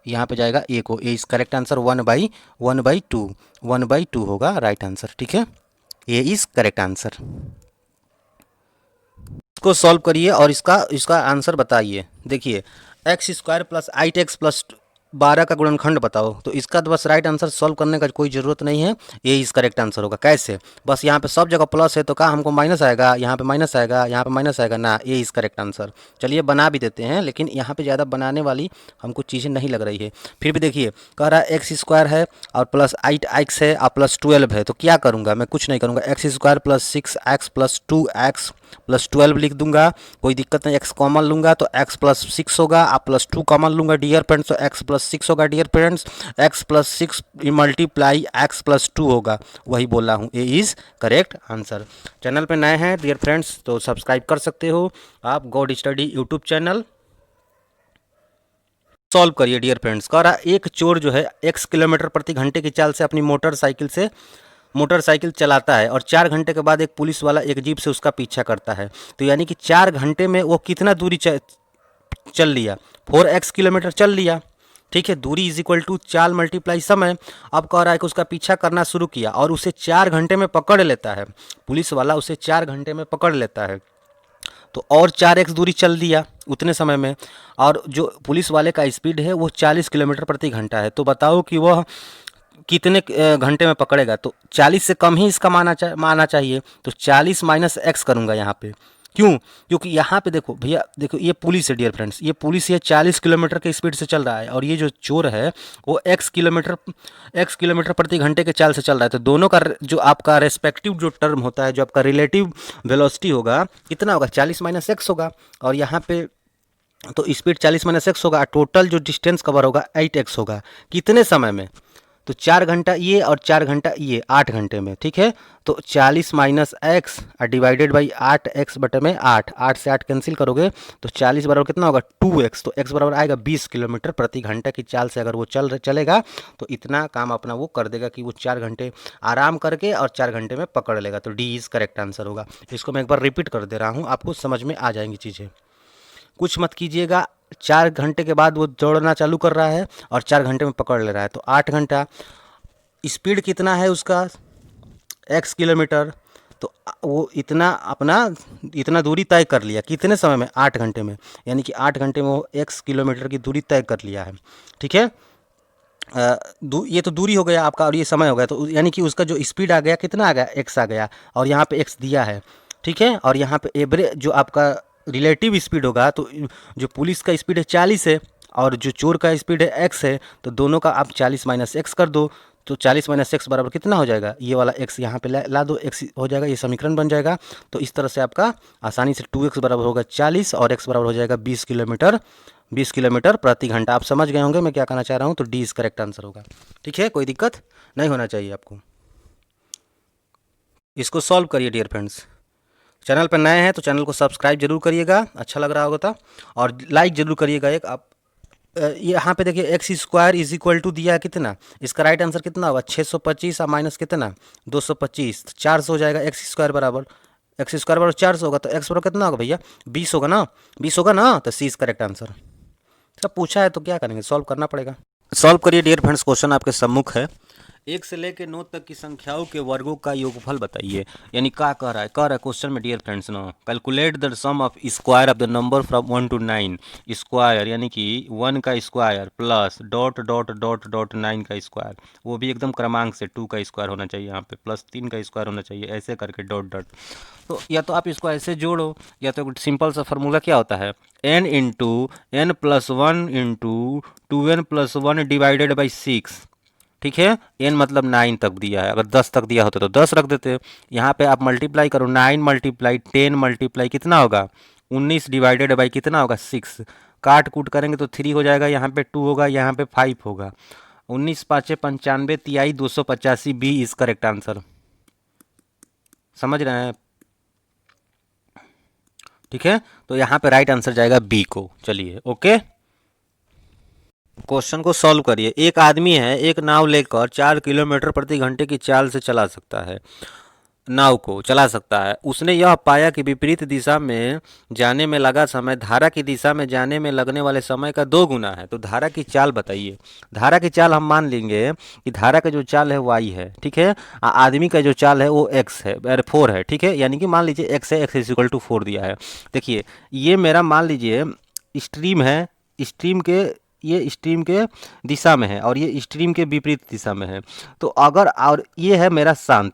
यहाँ पे जाएगा ए को। ए इज करेक्ट आंसर, 1/2 होगा राइट आंसर। ठीक है, ए इज करेक्ट आंसर। इसको सॉल्व करिए और इसका इसका आंसर बताइए। देखिए, x² प्लस 8x प्लस 12 का गुणनखंड बताओ। तो इसका तो बस राइट आंसर सॉल्व करने का कोई ज़रूरत नहीं है, ये इस करेक्ट आंसर होगा। कैसे, बस यहाँ पे सब जगह प्लस है तो कहाँ हमको माइनस आएगा, यहाँ पे माइनस आएगा, यहाँ पे माइनस आएगा ना, ये इस करेक्ट आंसर। चलिए बना भी देते हैं, लेकिन यहाँ पे ज़्यादा बनाने वाली हमको चीज़ें नहीं लग रही है। फिर भी देखिए, कह रहा है x² है और प्लस 8x है और प्लस 12 है। तो क्या करूँगा, मैं कुछ नहीं करूँगा, x² plus 6x plus 2x plus 12 लिख दूंगा, कोई दिक्कत नहीं। x कॉमन लूंगा तो x प्लस 6 होगा, आप प्लस 2 कॉमन लूंगा डियर फ्रेंड्स तो x प्लस 6 होगा dear friends. x plus 6 multiply x plus 2 होगा, वही बोला हूँ, A is correct answer. Channel पे नए हैं डियर फ्रेंड्स तो सब्सक्राइब कर सकते हो आप, God study YouTube channel. Solve करिए डियर फ्रेंड्स। कह रहा एक चोर जो है x किलोमीटर प्रति घंटे की चाल से अपनी मोटरसाइकिल चलाता है और 4 घंटे के बाद एक पुलिस वाला एक जीप से उसका पीछा करता है। तो यानी कि 4 घंटे में वो कितना दूरी चल लिया, 4x किलोमीटर चल लिया। ठीक है, दूरी इज इक्वल टू चाल मल्टीप्लाई समय। अब कह रहा है कि उसका पीछा करना शुरू किया और उसे 4 घंटे में पकड़ लेता है, पुलिस वाला उसे 4 घंटे में पकड़ लेता है। तो और 4x दूरी चल दिया उतने समय में, और जो पुलिस वाले का स्पीड है वो 40 किलोमीटर प्रति घंटा है। तो बताओ कि वह कितने घंटे में पकड़ेगा। तो 40 से कम ही इसका माना चाहिए। तो 40 माइनस एक्स करूँगा यहाँ पे। क्यों, क्योंकि यहाँ पे देखो भैया, देखो ये पुलिस है डियर फ्रेंड्स, ये पुलिस ये 40 किलोमीटर के स्पीड से चल रहा है और ये जो चोर है वो x किलोमीटर प्रति घंटे के चाल से चल रहा है। तो दोनों का जो आपका रेस्पेक्टिव जो टर्म होता है, जो आपका रिलेटिव वेलोसिटी होगा, कितना होगा, 40 माइनस एक्स होगा। और यहाँ पे तो स्पीड 40 माइनस एक्स होगा, टोटल जो डिस्टेंस कवर होगा 8x होगा। कितने समय में, तो 4 घंटा ये और 4 घंटा ये 8 घंटे में, ठीक है। तो 40 माइनस एक्स डिवाइडेड बाई 8 बटे में 8 से 8 कैंसिल करोगे तो 40 बराबर कितना होगा 2x। तो x बराबर आएगा 20 किलोमीटर प्रति घंटा की चाल से अगर वो चलेगा तो इतना काम अपना वो कर देगा कि वो 4 घंटे आराम करके और 4 घंटे में पकड़ लेगा। तो डी इज़ करेक्ट आंसर होगा। इसको मैं एक बार रिपीट कर दे रहा हूँ, आपको समझ में आ जाएंगी चीज़ें। कुछ मत कीजिएगा, 4 घंटे के बाद वो दौड़ना चालू कर रहा है और 4 घंटे में पकड़ ले रहा है, तो 8 घंटा। स्पीड कितना है उसका x किलोमीटर, तो वो इतना अपना इतना दूरी तय कर लिया कितने समय में 8 घंटे में, यानी कि 8 घंटे में वो x किलोमीटर की दूरी तय कर लिया है, ठीक है। ये तो दूरी हो गया आपका और ये समय हो गया, तो यानी कि उसका जो स्पीड आ गया कितना आ गया x आ गया और यहाँ पे x दिया है, ठीक है। और यहाँ पे एवरेज जो आपका रिलेटिव स्पीड होगा, तो जो पुलिस का स्पीड है 40 है और जो चोर का स्पीड है x है, तो दोनों का आप 40 माइनस एक्स कर दो, तो 40 माइनस एक्स बराबर कितना हो जाएगा, ये वाला x यहाँ पे ला दो, x हो जाएगा, ये समीकरण बन जाएगा। तो इस तरह से आपका आसानी से 2x बराबर होगा 40 और x बराबर हो जाएगा 20 किलोमीटर, 20 किलोमीटर प्रति घंटा। आप समझ गए होंगे मैं क्या कहना चाह रहा हूँ, तो डी इज करेक्ट आंसर होगा, ठीक है। कोई दिक्कत नहीं होना चाहिए आपको। इसको सॉल्व करिए डियर फ्रेंड्स। चैनल पर नए हैं तो चैनल को सब्सक्राइब जरूर करिएगा, अच्छा लग रहा होगा तो, और लाइक जरूर करिएगा एक आप। यहाँ पे देखिए x square is equal to दिया है कितना, इसका राइट आंसर कितना होगा 625 और माइनस कितना 225, 400 हो जाएगा। एक्स स्क्वायर बराबर 400 होगा, तो एक्स बराबर कितना होगा भैया 20 होगा ना, 20 होगा ना, तो सी इज करेक्ट आंसर। सब पूछा है तो क्या करेंगे, सॉल्व करना पड़ेगा। सॉल्व करिए डियर फ्रेंड्स, क्वेश्चन आपके सम्मुख है। 1 से लेकर 9 तक की संख्याओं के वर्गों का योगफल बताइए। यानी क्या कह रहा है क्वेश्चन में डियर फ्रेंड्स ना, calculate the sum of square of the number from 1 to 9। Square यानी कि 1 का square plus dot dot dot dot 9 का स्क्वायर, वो भी एकदम क्रमांक से 2 का स्क्वायर होना चाहिए, यहाँ पे प्लस 3 का स्क्वायर होना चाहिए, ऐसे करके डॉट डॉट। तो या तो आप इसको ऐसे जोड़ो, या तो सिंपल सा फार्मूला क्या होता है n into n plus 1 into 2n plus 1 divided by 6, ठीक है। n मतलब 9 तक दिया है, अगर 10 तक दिया होता तो 10 रख देते। यहाँ पे आप मल्टीप्लाई करो, 9 मल्टीप्लाई 10 मल्टीप्लाई कितना होगा 19 डिवाइडेड बाई कितना होगा 6, काट कूट करेंगे तो 3 हो जाएगा, यहाँ पे 2 होगा, यहाँ पे 5 होगा। 19 पाँचे 95, तिहाई 285, बी इज करेक्ट आंसर। समझ रहे हैं, ठीक है। तो यहाँ पे राइट आंसर जाएगा बी को। चलिए ओके, क्वेश्चन को सॉल्व करिए। एक आदमी है, एक नाव लेकर 4 किलोमीटर प्रति घंटे की चाल से चला सकता है, नाव को चला सकता है। उसने यह पाया कि विपरीत दिशा में जाने में लगा समय धारा की दिशा में जाने में लगने वाले समय का 2 गुना है। तो धारा की चाल बताइए। धारा की चाल हम मान लेंगे कि धारा का जो चाल है y है, ठीक है। आदमी का जो चाल है वो x है, 4 है, ठीक है। यानी कि मान लीजिए x है, x इज इक्वल टू 4 दिया है। देखिए ये मेरा मान लीजिए स्ट्रीम है, स्ट्रीम के ये स्ट्रीम के दिशा में है और ये स्ट्रीम के विपरीत दिशा में है। तो अगर और ये है मेरा शांत,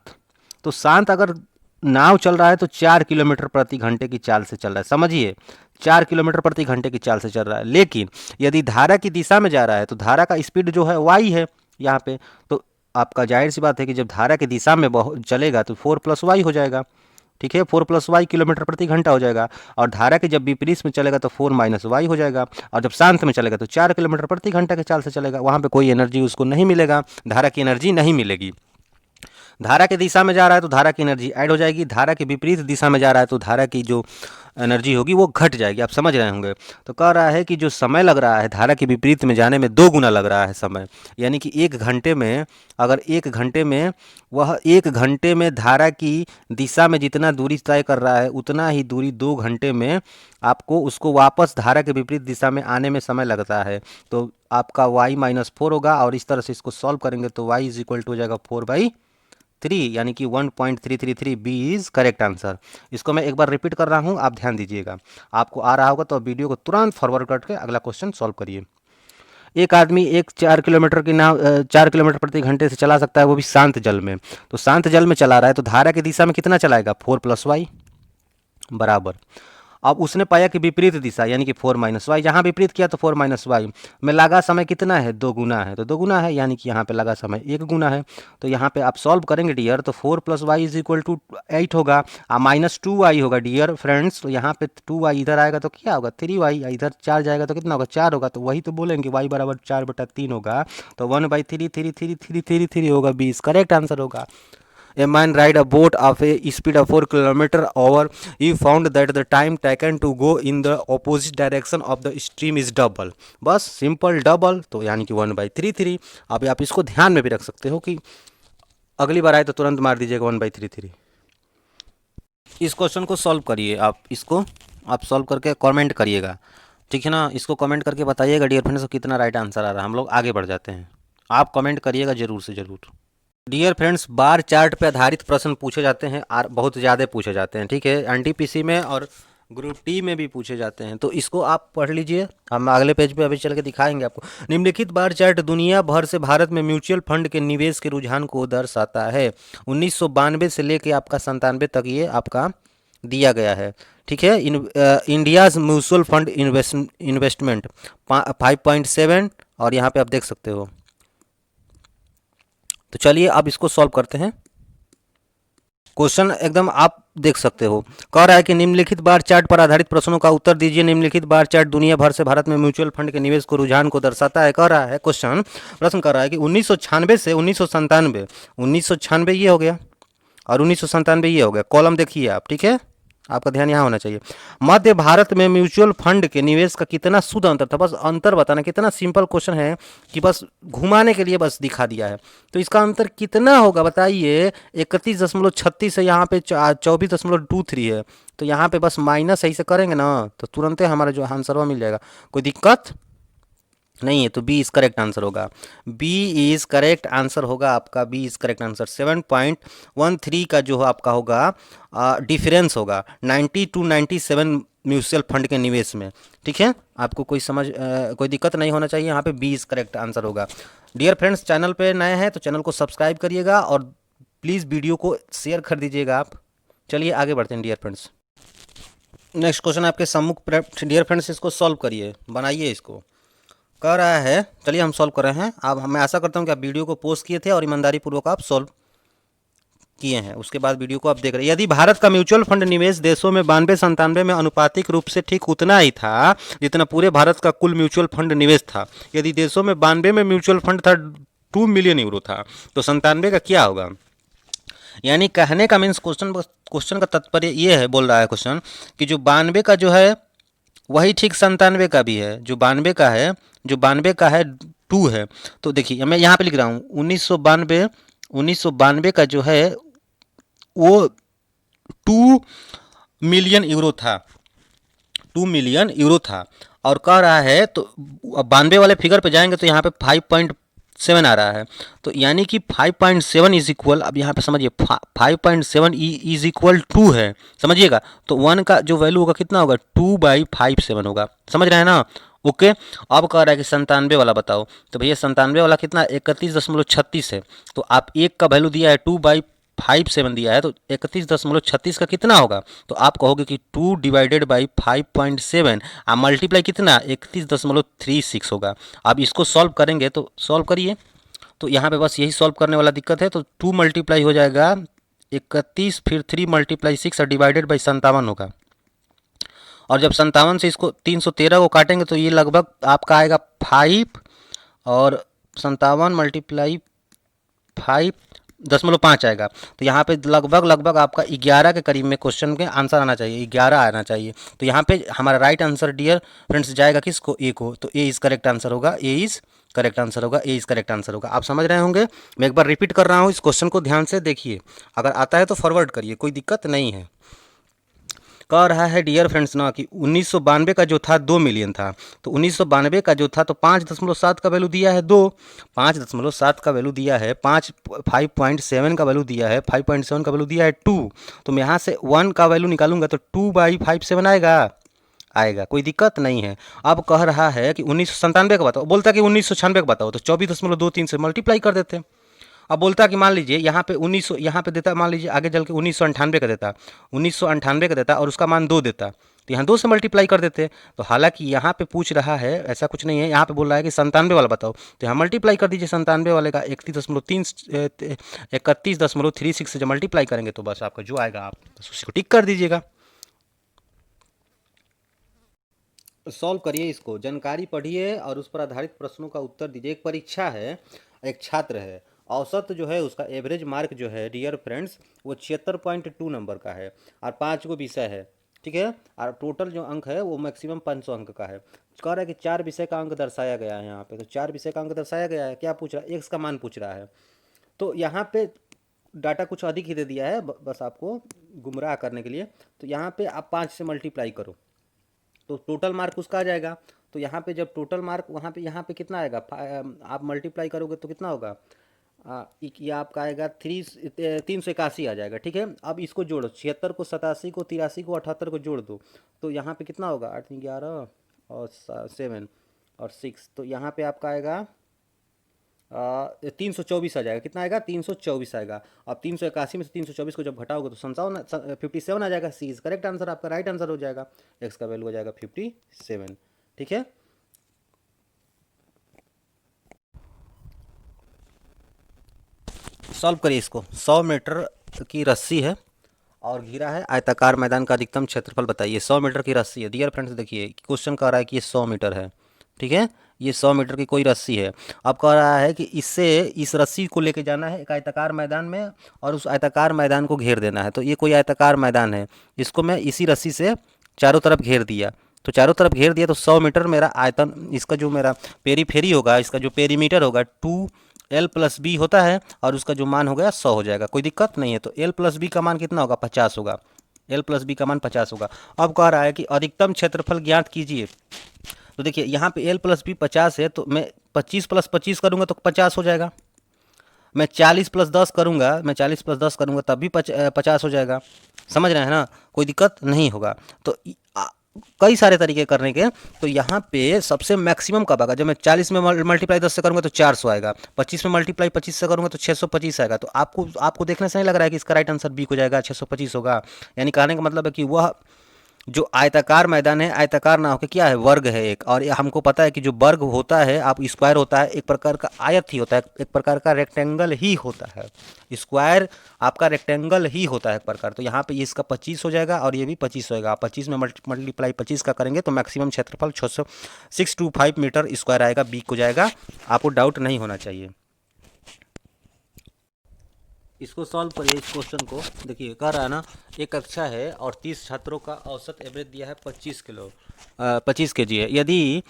तो शांत अगर नाव चल रहा है तो 4 किलोमीटर प्रति घंटे की चाल से चल रहा है, समझिए 4 किलोमीटर प्रति घंटे की चाल से चल रहा है। लेकिन यदि धारा की दिशा में जा रहा है तो धारा का स्पीड जो है y है यहाँ पे, तो आपका जाहिर सी बात है कि जब धारा की दिशा में चलेगा तो 4 + y हो जाएगा, ठीक है। 4 + y किलोमीटर प्रति घंटा हो जाएगा। और धारा के जब विपरीत में चलेगा तो 4 - y हो जाएगा। और जब शांत में चलेगा तो 4 किलोमीटर प्रति घंटा के चाल से चलेगा, वहाँ पे कोई एनर्जी उसको नहीं मिलेगा, धारा की एनर्जी नहीं मिलेगी। धारा की दिशा में जा रहा है तो धारा की एनर्जी ऐड हो जाएगी, धारा के विपरीत दिशा में जा रहा है तो धारा की जो एनर्जी होगी वो घट जाएगी। आप समझ रहे होंगे। तो कह रहा है कि जो समय लग रहा है धारा के विपरीत में जाने में 2 गुना लग रहा है समय, यानी कि 1 घंटे में, अगर 1 घंटे में वह 1 घंटे में धारा की दिशा में जितना दूरी तय कर रहा है उतना ही दूरी 2 घंटे में आपको उसको वापस धारा के विपरीत दिशा में आने में समय लगता है। तो आपका y - 4 होगा और इस तरह से इसको सॉल्व करेंगे तो y इज इक्वल टू हो जाएगा 4/3, यानी कि 1.333, बी इज करेक्ट आंसर। इसको मैं एक बार रिपीट कर रहा हूँ, आप ध्यान दीजिएगा। आपको आ रहा होगा तो वीडियो को तुरंत फॉरवर्ड करके अगला क्वेश्चन सॉल्व करिए। एक आदमी 4 किलोमीटर की नाव 4 किलोमीटर प्रति घंटे से चला सकता है, वो भी शांत जल में। तो शांत जल में चला रहा है तो धारा की दिशा में कितना चलाएगा 4 + y बराबर। अब उसने पाया कि विपरीत दिशा यानी कि 4 - y, जहाँ विपरीत किया तो 4 - y में लगा समय कितना है, 2 गुना है, तो 2 गुना है यानी कि यहाँ पे लगा समय 1 गुना है। तो यहाँ पे आप सॉल्व करेंगे डियर, तो 4 + y = 8 होगा, -2y होगा डियर फ्रेंड्स। तो यहाँ पे 2y इधर आएगा तो क्या होगा, 3y, इधर 4 जाएगा तो कितना होगा, 4 होगा। तो वही तो बोलेंगे y = 4/3 होगा, तो 1/3 3 3 3 3 3 होगा, 20 करेक्ट आंसर होगा। A man ride a boat of a speed of 4 km/h. He found that the time taken to go in the opposite direction of the stream is double. बस सिंपल डबल, तो यानी कि 1/3। अब आप इसको ध्यान में भी रख सकते हो कि अगली बार आए तो तुरंत मार दीजिएगा 1/3। इस क्वेश्चन को सॉल्व करिए, इसको आप सॉल्व करके कमेंट करिएगा, ठीक है ना। इसको कमेंट करके बताइएगा डियर फ्रेंड्स को कितना राइट आंसर आ रहा है। हम लोग आगे बढ़ जाते हैं, आप कमेंट करिएगा ज़रूर से ज़रूर। डियर फ्रेंड्स, बार चार्ट पे आधारित प्रश्न पूछे जाते हैं और बहुत ज़्यादा पूछे जाते हैं, ठीक है। एनटीपीसी में और ग्रुप टी में भी पूछे जाते हैं, तो इसको आप पढ़ लीजिए। हम अगले पेज पे अभी चल के दिखाएंगे आपको। निम्नलिखित बार चार्ट दुनिया भर से भारत में म्यूचुअल फंड के निवेश के रुझान को दर्शाता है। 1992 से लेके आपका 97 तक ये आपका दिया गया है, ठीक है। इंडियाज़ म्यूचुअल फंड इन्वेस्टमेंट 5.7, और यहाँ पे आप देख सकते हो। तो चलिए अब इसको सॉल्व करते हैं। क्वेश्चन एकदम आप देख सकते हो, कह रहा है कि निम्नलिखित बार चार्ट पर आधारित प्रश्नों का उत्तर दीजिए। निम्नलिखित बार चार्ट दुनिया भर से भारत में म्यूचुअल फंड के निवेश को रुझान को दर्शाता है, कह रहा है क्वेश्चन। प्रश्न कर रहा है कि 1996 से 1997, 1996 ये हो गया और 1997 ये हो गया, कॉलम देखिए आप, ठीक है। आपका ध्यान यहाँ होना चाहिए। मध्य भारत में म्यूचुअल फंड के निवेश का कितना शुद्ध अंतर था, बस अंतर बताना। कितना सिंपल क्वेश्चन है कि बस घुमाने के लिए बस दिखा दिया है। तो इसका अंतर कितना होगा बताइए, 31.36 है, यहाँ पे 24.23 है। तो यहाँ पे बस माइनस सही से करेंगे ना तो तुरंत हमारा जो आंसर मिल जाएगा, कोई दिक्कत नहीं है। तो बी इज करेक्ट आंसर होगा, बी इज करेक्ट आंसर होगा आपका, बी इज करेक्ट आंसर। 7.13 का जो आपका होगा डिफरेंस होगा 90 to 97 म्यूचुअल फंड के निवेश में, ठीक है। आपको कोई दिक्कत नहीं होना चाहिए, यहाँ पे बी इज करेक्ट आंसर होगा। डियर फ्रेंड्स, चैनल पे नए हैं तो चैनल को सब्सक्राइब करिएगा और प्लीज़ वीडियो को शेयर कर दीजिएगा आप। चलिए आगे बढ़ते हैं डियर फ्रेंड्स। नेक्स्ट क्वेश्चन आपके सम्मुख डियर फ्रेंड्स, इसको सॉल्व करिए, बनाइए इसको। कह रहा है, चलिए हम सॉल्व कर रहे हैं। अब मैं आशा करता हूँ कि आप वीडियो को पोस्ट किए थे और ईमानदारी पूर्वक आप सॉल्व किए हैं, उसके बाद वीडियो को आप देख रहे हैं। यदि भारत का म्यूचुअल फंड निवेश देशों में 92-97 में अनुपातिक रूप से ठीक उतना ही था जितना पूरे भारत का कुल म्यूचुअल फंड निवेश था। यदि देशों में 92 में म्यूचुअल फंड था 2 मिलियन यूरो था, तो 97 का क्या होगा। यानी कहने का मीन्स क्वेश्चन का तात्पर्य ये है, बोल रहा है क्वेश्चन कि जो 92 का जो है वही ठीक 97 का भी है। जो 92 का है, जो 92 का है 2 है। तो देखिए मैं यहाँ पे लिख रहा हूँ 1992 का जो है वो 2 मिलियन यूरो था, 2 मिलियन यूरो था। और कह रहा है तो 92 वाले फिगर पे जाएंगे तो यहाँ पे 5.7 आ रहा है। तो यानी कि 5.7 इज इक्वल, अब यहाँ पे समझिए 5.7 इज इक्वल 2 है, समझिएगा। तो 1 का जो वैल्यू होगा कितना होगा, 2/57 होगा, समझ रहे हैं ना। ओके, अब कह रहा है कि 97 वाला बताओ। तो भैया 97 वाला कितना, 31.36 है। तो आप एक का वैल्यू दिया है 2/57 दिया है, तो 31.36 का कितना होगा। तो आप कहोगे कि 2 डिवाइडेड बाई 5.7 और मल्टीप्लाई कितना 31.36 होगा। अब इसको सॉल्व करेंगे तो सॉल्व करिए। तो यहाँ पे बस यही सॉल्व करने वाला दिक्कत है। तो 2 मल्टीप्लाई हो जाएगा 31, फिर 3 × 6 और डिवाइडेड बाई 57 होगा। और जब 57 से इसको 313 को काटेंगे तो ये लगभग आपका आएगा 5, और 57 × 5.5 आएगा। तो यहाँ पे लगभग आपका 11 के करीब में क्वेश्चन के आंसर आना चाहिए, 11 आना चाहिए। तो यहाँ पे हमारा राइट आंसर डियर फ्रेंड्स जाएगा किसको, ए को। तो ए इज़ करेक्ट आंसर होगा, ए इज़ करेक्ट आंसर होगा, ए इज़ करेक्ट आंसर होगा। आप समझ रहे होंगे। मैं एक बार रिपीट कर रहा हूँ, इस क्वेश्चन को ध्यान से देखिए, अगर आता है तो फॉरवर्ड करिए, कोई दिक्कत नहीं है। कह रहा है डियर फ्रेंड्स ना कि 1992 का जो था 2 मिलियन था। तो 1992 का जो था तो 5.7 का वैल्यू दिया है 2, 5.7 का वैल्यू दिया है 5.7 का वैल्यू दिया है 5.7 का वैल्यू दिया है 2। तो मैं यहाँ से 1 का वैल्यू निकालूंगा तो 2/57 आएगा, कोई दिक्कत नहीं है। अब कह रहा है कि 1997 का बताओ, बोलता है कि 1996 का बताओ, तो 24.23 से मल्टीप्लाई कर देते। अब बोलता कि मान लीजिए यहाँ पे 1900 यहाँ पे देता, मान लीजिए आगे चल के 1998 का देता, 1998 का देता और उसका मान 2 देता, तो यहाँ 2 से मल्टीप्लाई कर देते। तो हालांकि यहाँ पे पूछ रहा है, ऐसा कुछ नहीं है, यहाँ पे बोल रहा है कि 97 वाला बताओ, तो यहाँ मल्टीप्लाई कर दीजिए 97 वाले का 31.36 से जब मल्टीप्लाई करेंगे तो बस आपका जो आएगा आप बस उसी को टिक कर दीजिएगा। सॉल्व करिए इसको, जानकारी पढ़िए और उस पर आधारित प्रश्नों का उत्तर दीजिए। एक परीक्षा है, एक छात्र है, औसत जो है उसका एवरेज मार्क जो है डियर फ्रेंड्स वो 76.2 नंबर का है और 5 गो विषय है, ठीक है, और टोटल जो अंक है वो मैक्सिमम 500 अंक का है। कह रहा है कि 4 विषय का अंक दर्शाया गया है यहाँ पे, तो 4 विषय का अंक दर्शाया गया है, क्या पूछ रहा है, एक्स का मान पूछ रहा है। तो यहाँ पे डाटा कुछ अधिक ही दे दिया है बस आपको गुमराह करने के लिए। तो यहाँ पे आप 5 से मल्टीप्लाई करो तो टोटल मार्क उसका आ जाएगा। तो यहाँ पे जब टोटल मार्क वहाँ पे यहाँ पे कितना आएगा, आप मल्टीप्लाई करोगे तो कितना होगा, ये आपका आएगा 381 आ जाएगा, ठीक है। अब इसको जोड़ो, 76 को 87 को 83 को 78 को जोड़ दो, तो यहाँ पे कितना होगा, 8 11 और 7 और 6, तो यहाँ पे आपका आएगा 324 आ जाएगा। कितना आएगा, 324 आएगा। अब 381 में से 324 को जब घटाओगे तो 57 आ जाएगा। सी इज करेक्ट आंसर, आपका राइट आंसर हो जाएगा। एक्स का वैल्यू हो जाएगा 57, ठीक है। सॉल्व करिए इसको। 100 मीटर की रस्सी है और घिरा है आयताकार मैदान का अधिकतम क्षेत्रफल बताइए। 100 मीटर की रस्सी है डियर फ्रेंड्स, देखिए क्वेश्चन कह रहा है कि ये 100 मीटर है, ठीक है, ये 100 मीटर की कोई रस्सी है। अब कह रहा है कि इस रस्सी को लेके जाना है एक आयताकार मैदान में और उस आयताकार मैदान को घेर देना है। तो ये कोई आयताकार मैदान है, इसको मैं इसी रस्सी से चारों तरफ घेर दिया, तो चारों तरफ घेर दिया तो 100 मीटर मेरा आयतन, इसका जो मेरा पेरीफेरी होगा, इसका जो पेरीमीटर होगा 2l+b होता है और उसका जो मान हो गया 100 हो जाएगा, कोई दिक्कत नहीं है। तो l+b का मान कितना होगा, 50 होगा, l+b का मान 50 होगा। अब कह रहा है कि अधिकतम क्षेत्रफल ज्ञात कीजिए। तो देखिए यहाँ पे l+b 50 है, तो मैं 25 + 25 करूँगा तो 50 हो जाएगा। मैं 40 + 10 करूँगा, मैं 40 + 10 करूँगा तब भी 50 हो जाएगा। समझ रहे हैं ना, कोई दिक्कत नहीं होगा। तो कई सारे तरीके करने के। तो यहाँ पे सबसे मैक्सिमम कब आएगा, जब मैं 40 में मल्टीप्लाई 10 से करूँगा तो 400 आएगा, 25 में मल्टीप्लाई 25 से करूँगा तो 625 आएगा। तो आपको देखने से नहीं लग रहा है कि इसका राइट आंसर बी को जाएगा, 625 होगा। यानी कहने का मतलब है कि वह जो आयताकार मैदान है, आयताकार ना होकर क्या है, वर्ग है एक। और हमको पता है कि जो वर्ग होता है, आप स्क्वायर होता है एक प्रकार का आयत ही होता है, एक प्रकार का रेक्टेंगल ही होता है। स्क्वायर आपका रेक्टेंगल ही होता है एक प्रकार। तो यहाँ पे ये इसका 25 हो जाएगा और ये भी 25 होएगा। 25 में मल्टीप्लाई 25 का करेंगे तो मैक्सिमम क्षेत्रफल 625 मीटर स्क्वायर आएगा, बी को जाएगा। आपको डाउट नहीं होना चाहिए। इसको सॉल्व करिए इस क्वेश्चन को। देखिए कह रहा है ना, एक कक्षा है और 30 छात्रों का औसत एवरेज दिया है 25 kg है। यदि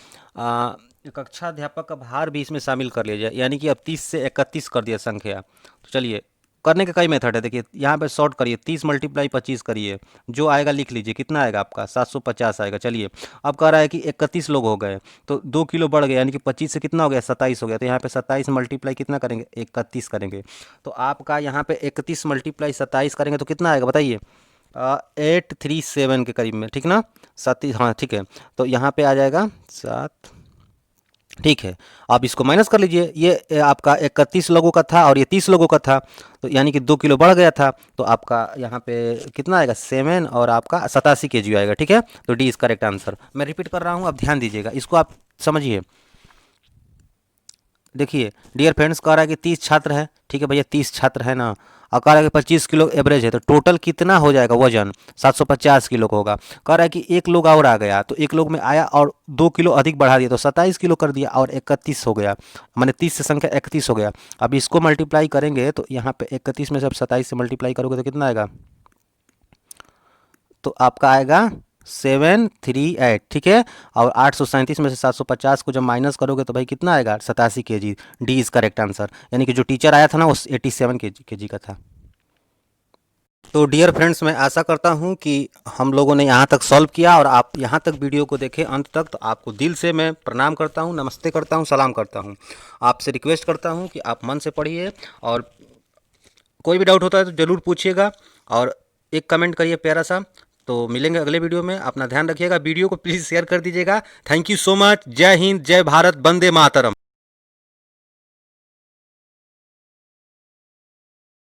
कक्षाध्यापक का भार भी इसमें शामिल कर लिया जाए, यानी कि अब 30 से 31 कर दिया संख्या। तो चलिए करने के कई मेथड है। देखिए यहाँ पे शॉर्ट करिए, 30 × 25 करिए, जो आएगा लिख लीजिए, कितना आएगा आपका 750 आएगा। चलिए अब कह रहा है कि 31 लोग हो गए तो 2 किलो बढ़ गया, यानी कि 25 से कितना हो गया, 27 हो गया। तो यहाँ पे 27 मल्टीप्लाई कितना करेंगे, 31 करेंगे। तो आपका यहाँ पे 31 मल्टीप्लाई 27 करेंगे तो कितना आएगा बताइए, 837 के करीब में, ठीक ना, 37, हाँ ठीक है। तो यहाँ पे आ जाएगा 7, ठीक है। आप इसको माइनस कर लीजिए, ये आपका 31 लोगों का था और ये 30 लोगों का था, तो यानी कि 2 किलो बढ़ गया था। तो आपका यहाँ पे कितना आएगा, 7 और आपका 87 kg आएगा, ठीक है। तो डी इज करेक्ट आंसर। मैं रिपीट कर रहा हूँ, अब ध्यान दीजिएगा, इसको आप समझिए। देखिए डियर फ्रेंड्स, कह रहा है कि 30 छात्र है, ठीक है भैया 30 छात्र है ना, और कह रहा है कि 25 किलो एवरेज है, तो टोटल कितना हो जाएगा वजन, 750 किलो का होगा। कह रहा है कि एक लोग और आ गया, तो एक लोग में आया और 2 किलो अधिक बढ़ा दिया तो 27 किलो कर दिया और 31 हो गया, मैंने 30 से संख्या 31 हो गया। अब इसको मल्टीप्लाई करेंगे तो यहाँ पे 31 में से अब 27 से मल्टीप्लाई करोगे तो कितना आएगा, तो आपका आएगा 738, ठीक है। और 837 में से 750 को जब माइनस करोगे तो भाई कितना आएगा, 87 kg। D is correct answer, यानी कि जो टीचर आया था ना वो 87 kg का था। तो डियर फ्रेंड्स, मैं आशा करता हूं कि हम लोगों ने यहाँ तक सॉल्व किया और आप यहाँ तक वीडियो को देखें अंत तक। तो आपको दिल से मैं प्रणाम करता हूँ, नमस्ते करता हूँ, सलाम करता हूँ। आपसे रिक्वेस्ट करता हूँ कि आप मन से पढ़िए और कोई भी डाउट होता है तो ज़रूर पूछिएगा और एक कमेंट करिए प्यारा सा। तो मिलेंगे अगले वीडियो में, अपना ध्यान रखिएगा, वीडियो को प्लीज़ शेयर कर दीजिएगा। Thank you so much. जय हिंद, जय भारत, वंदे मातरम।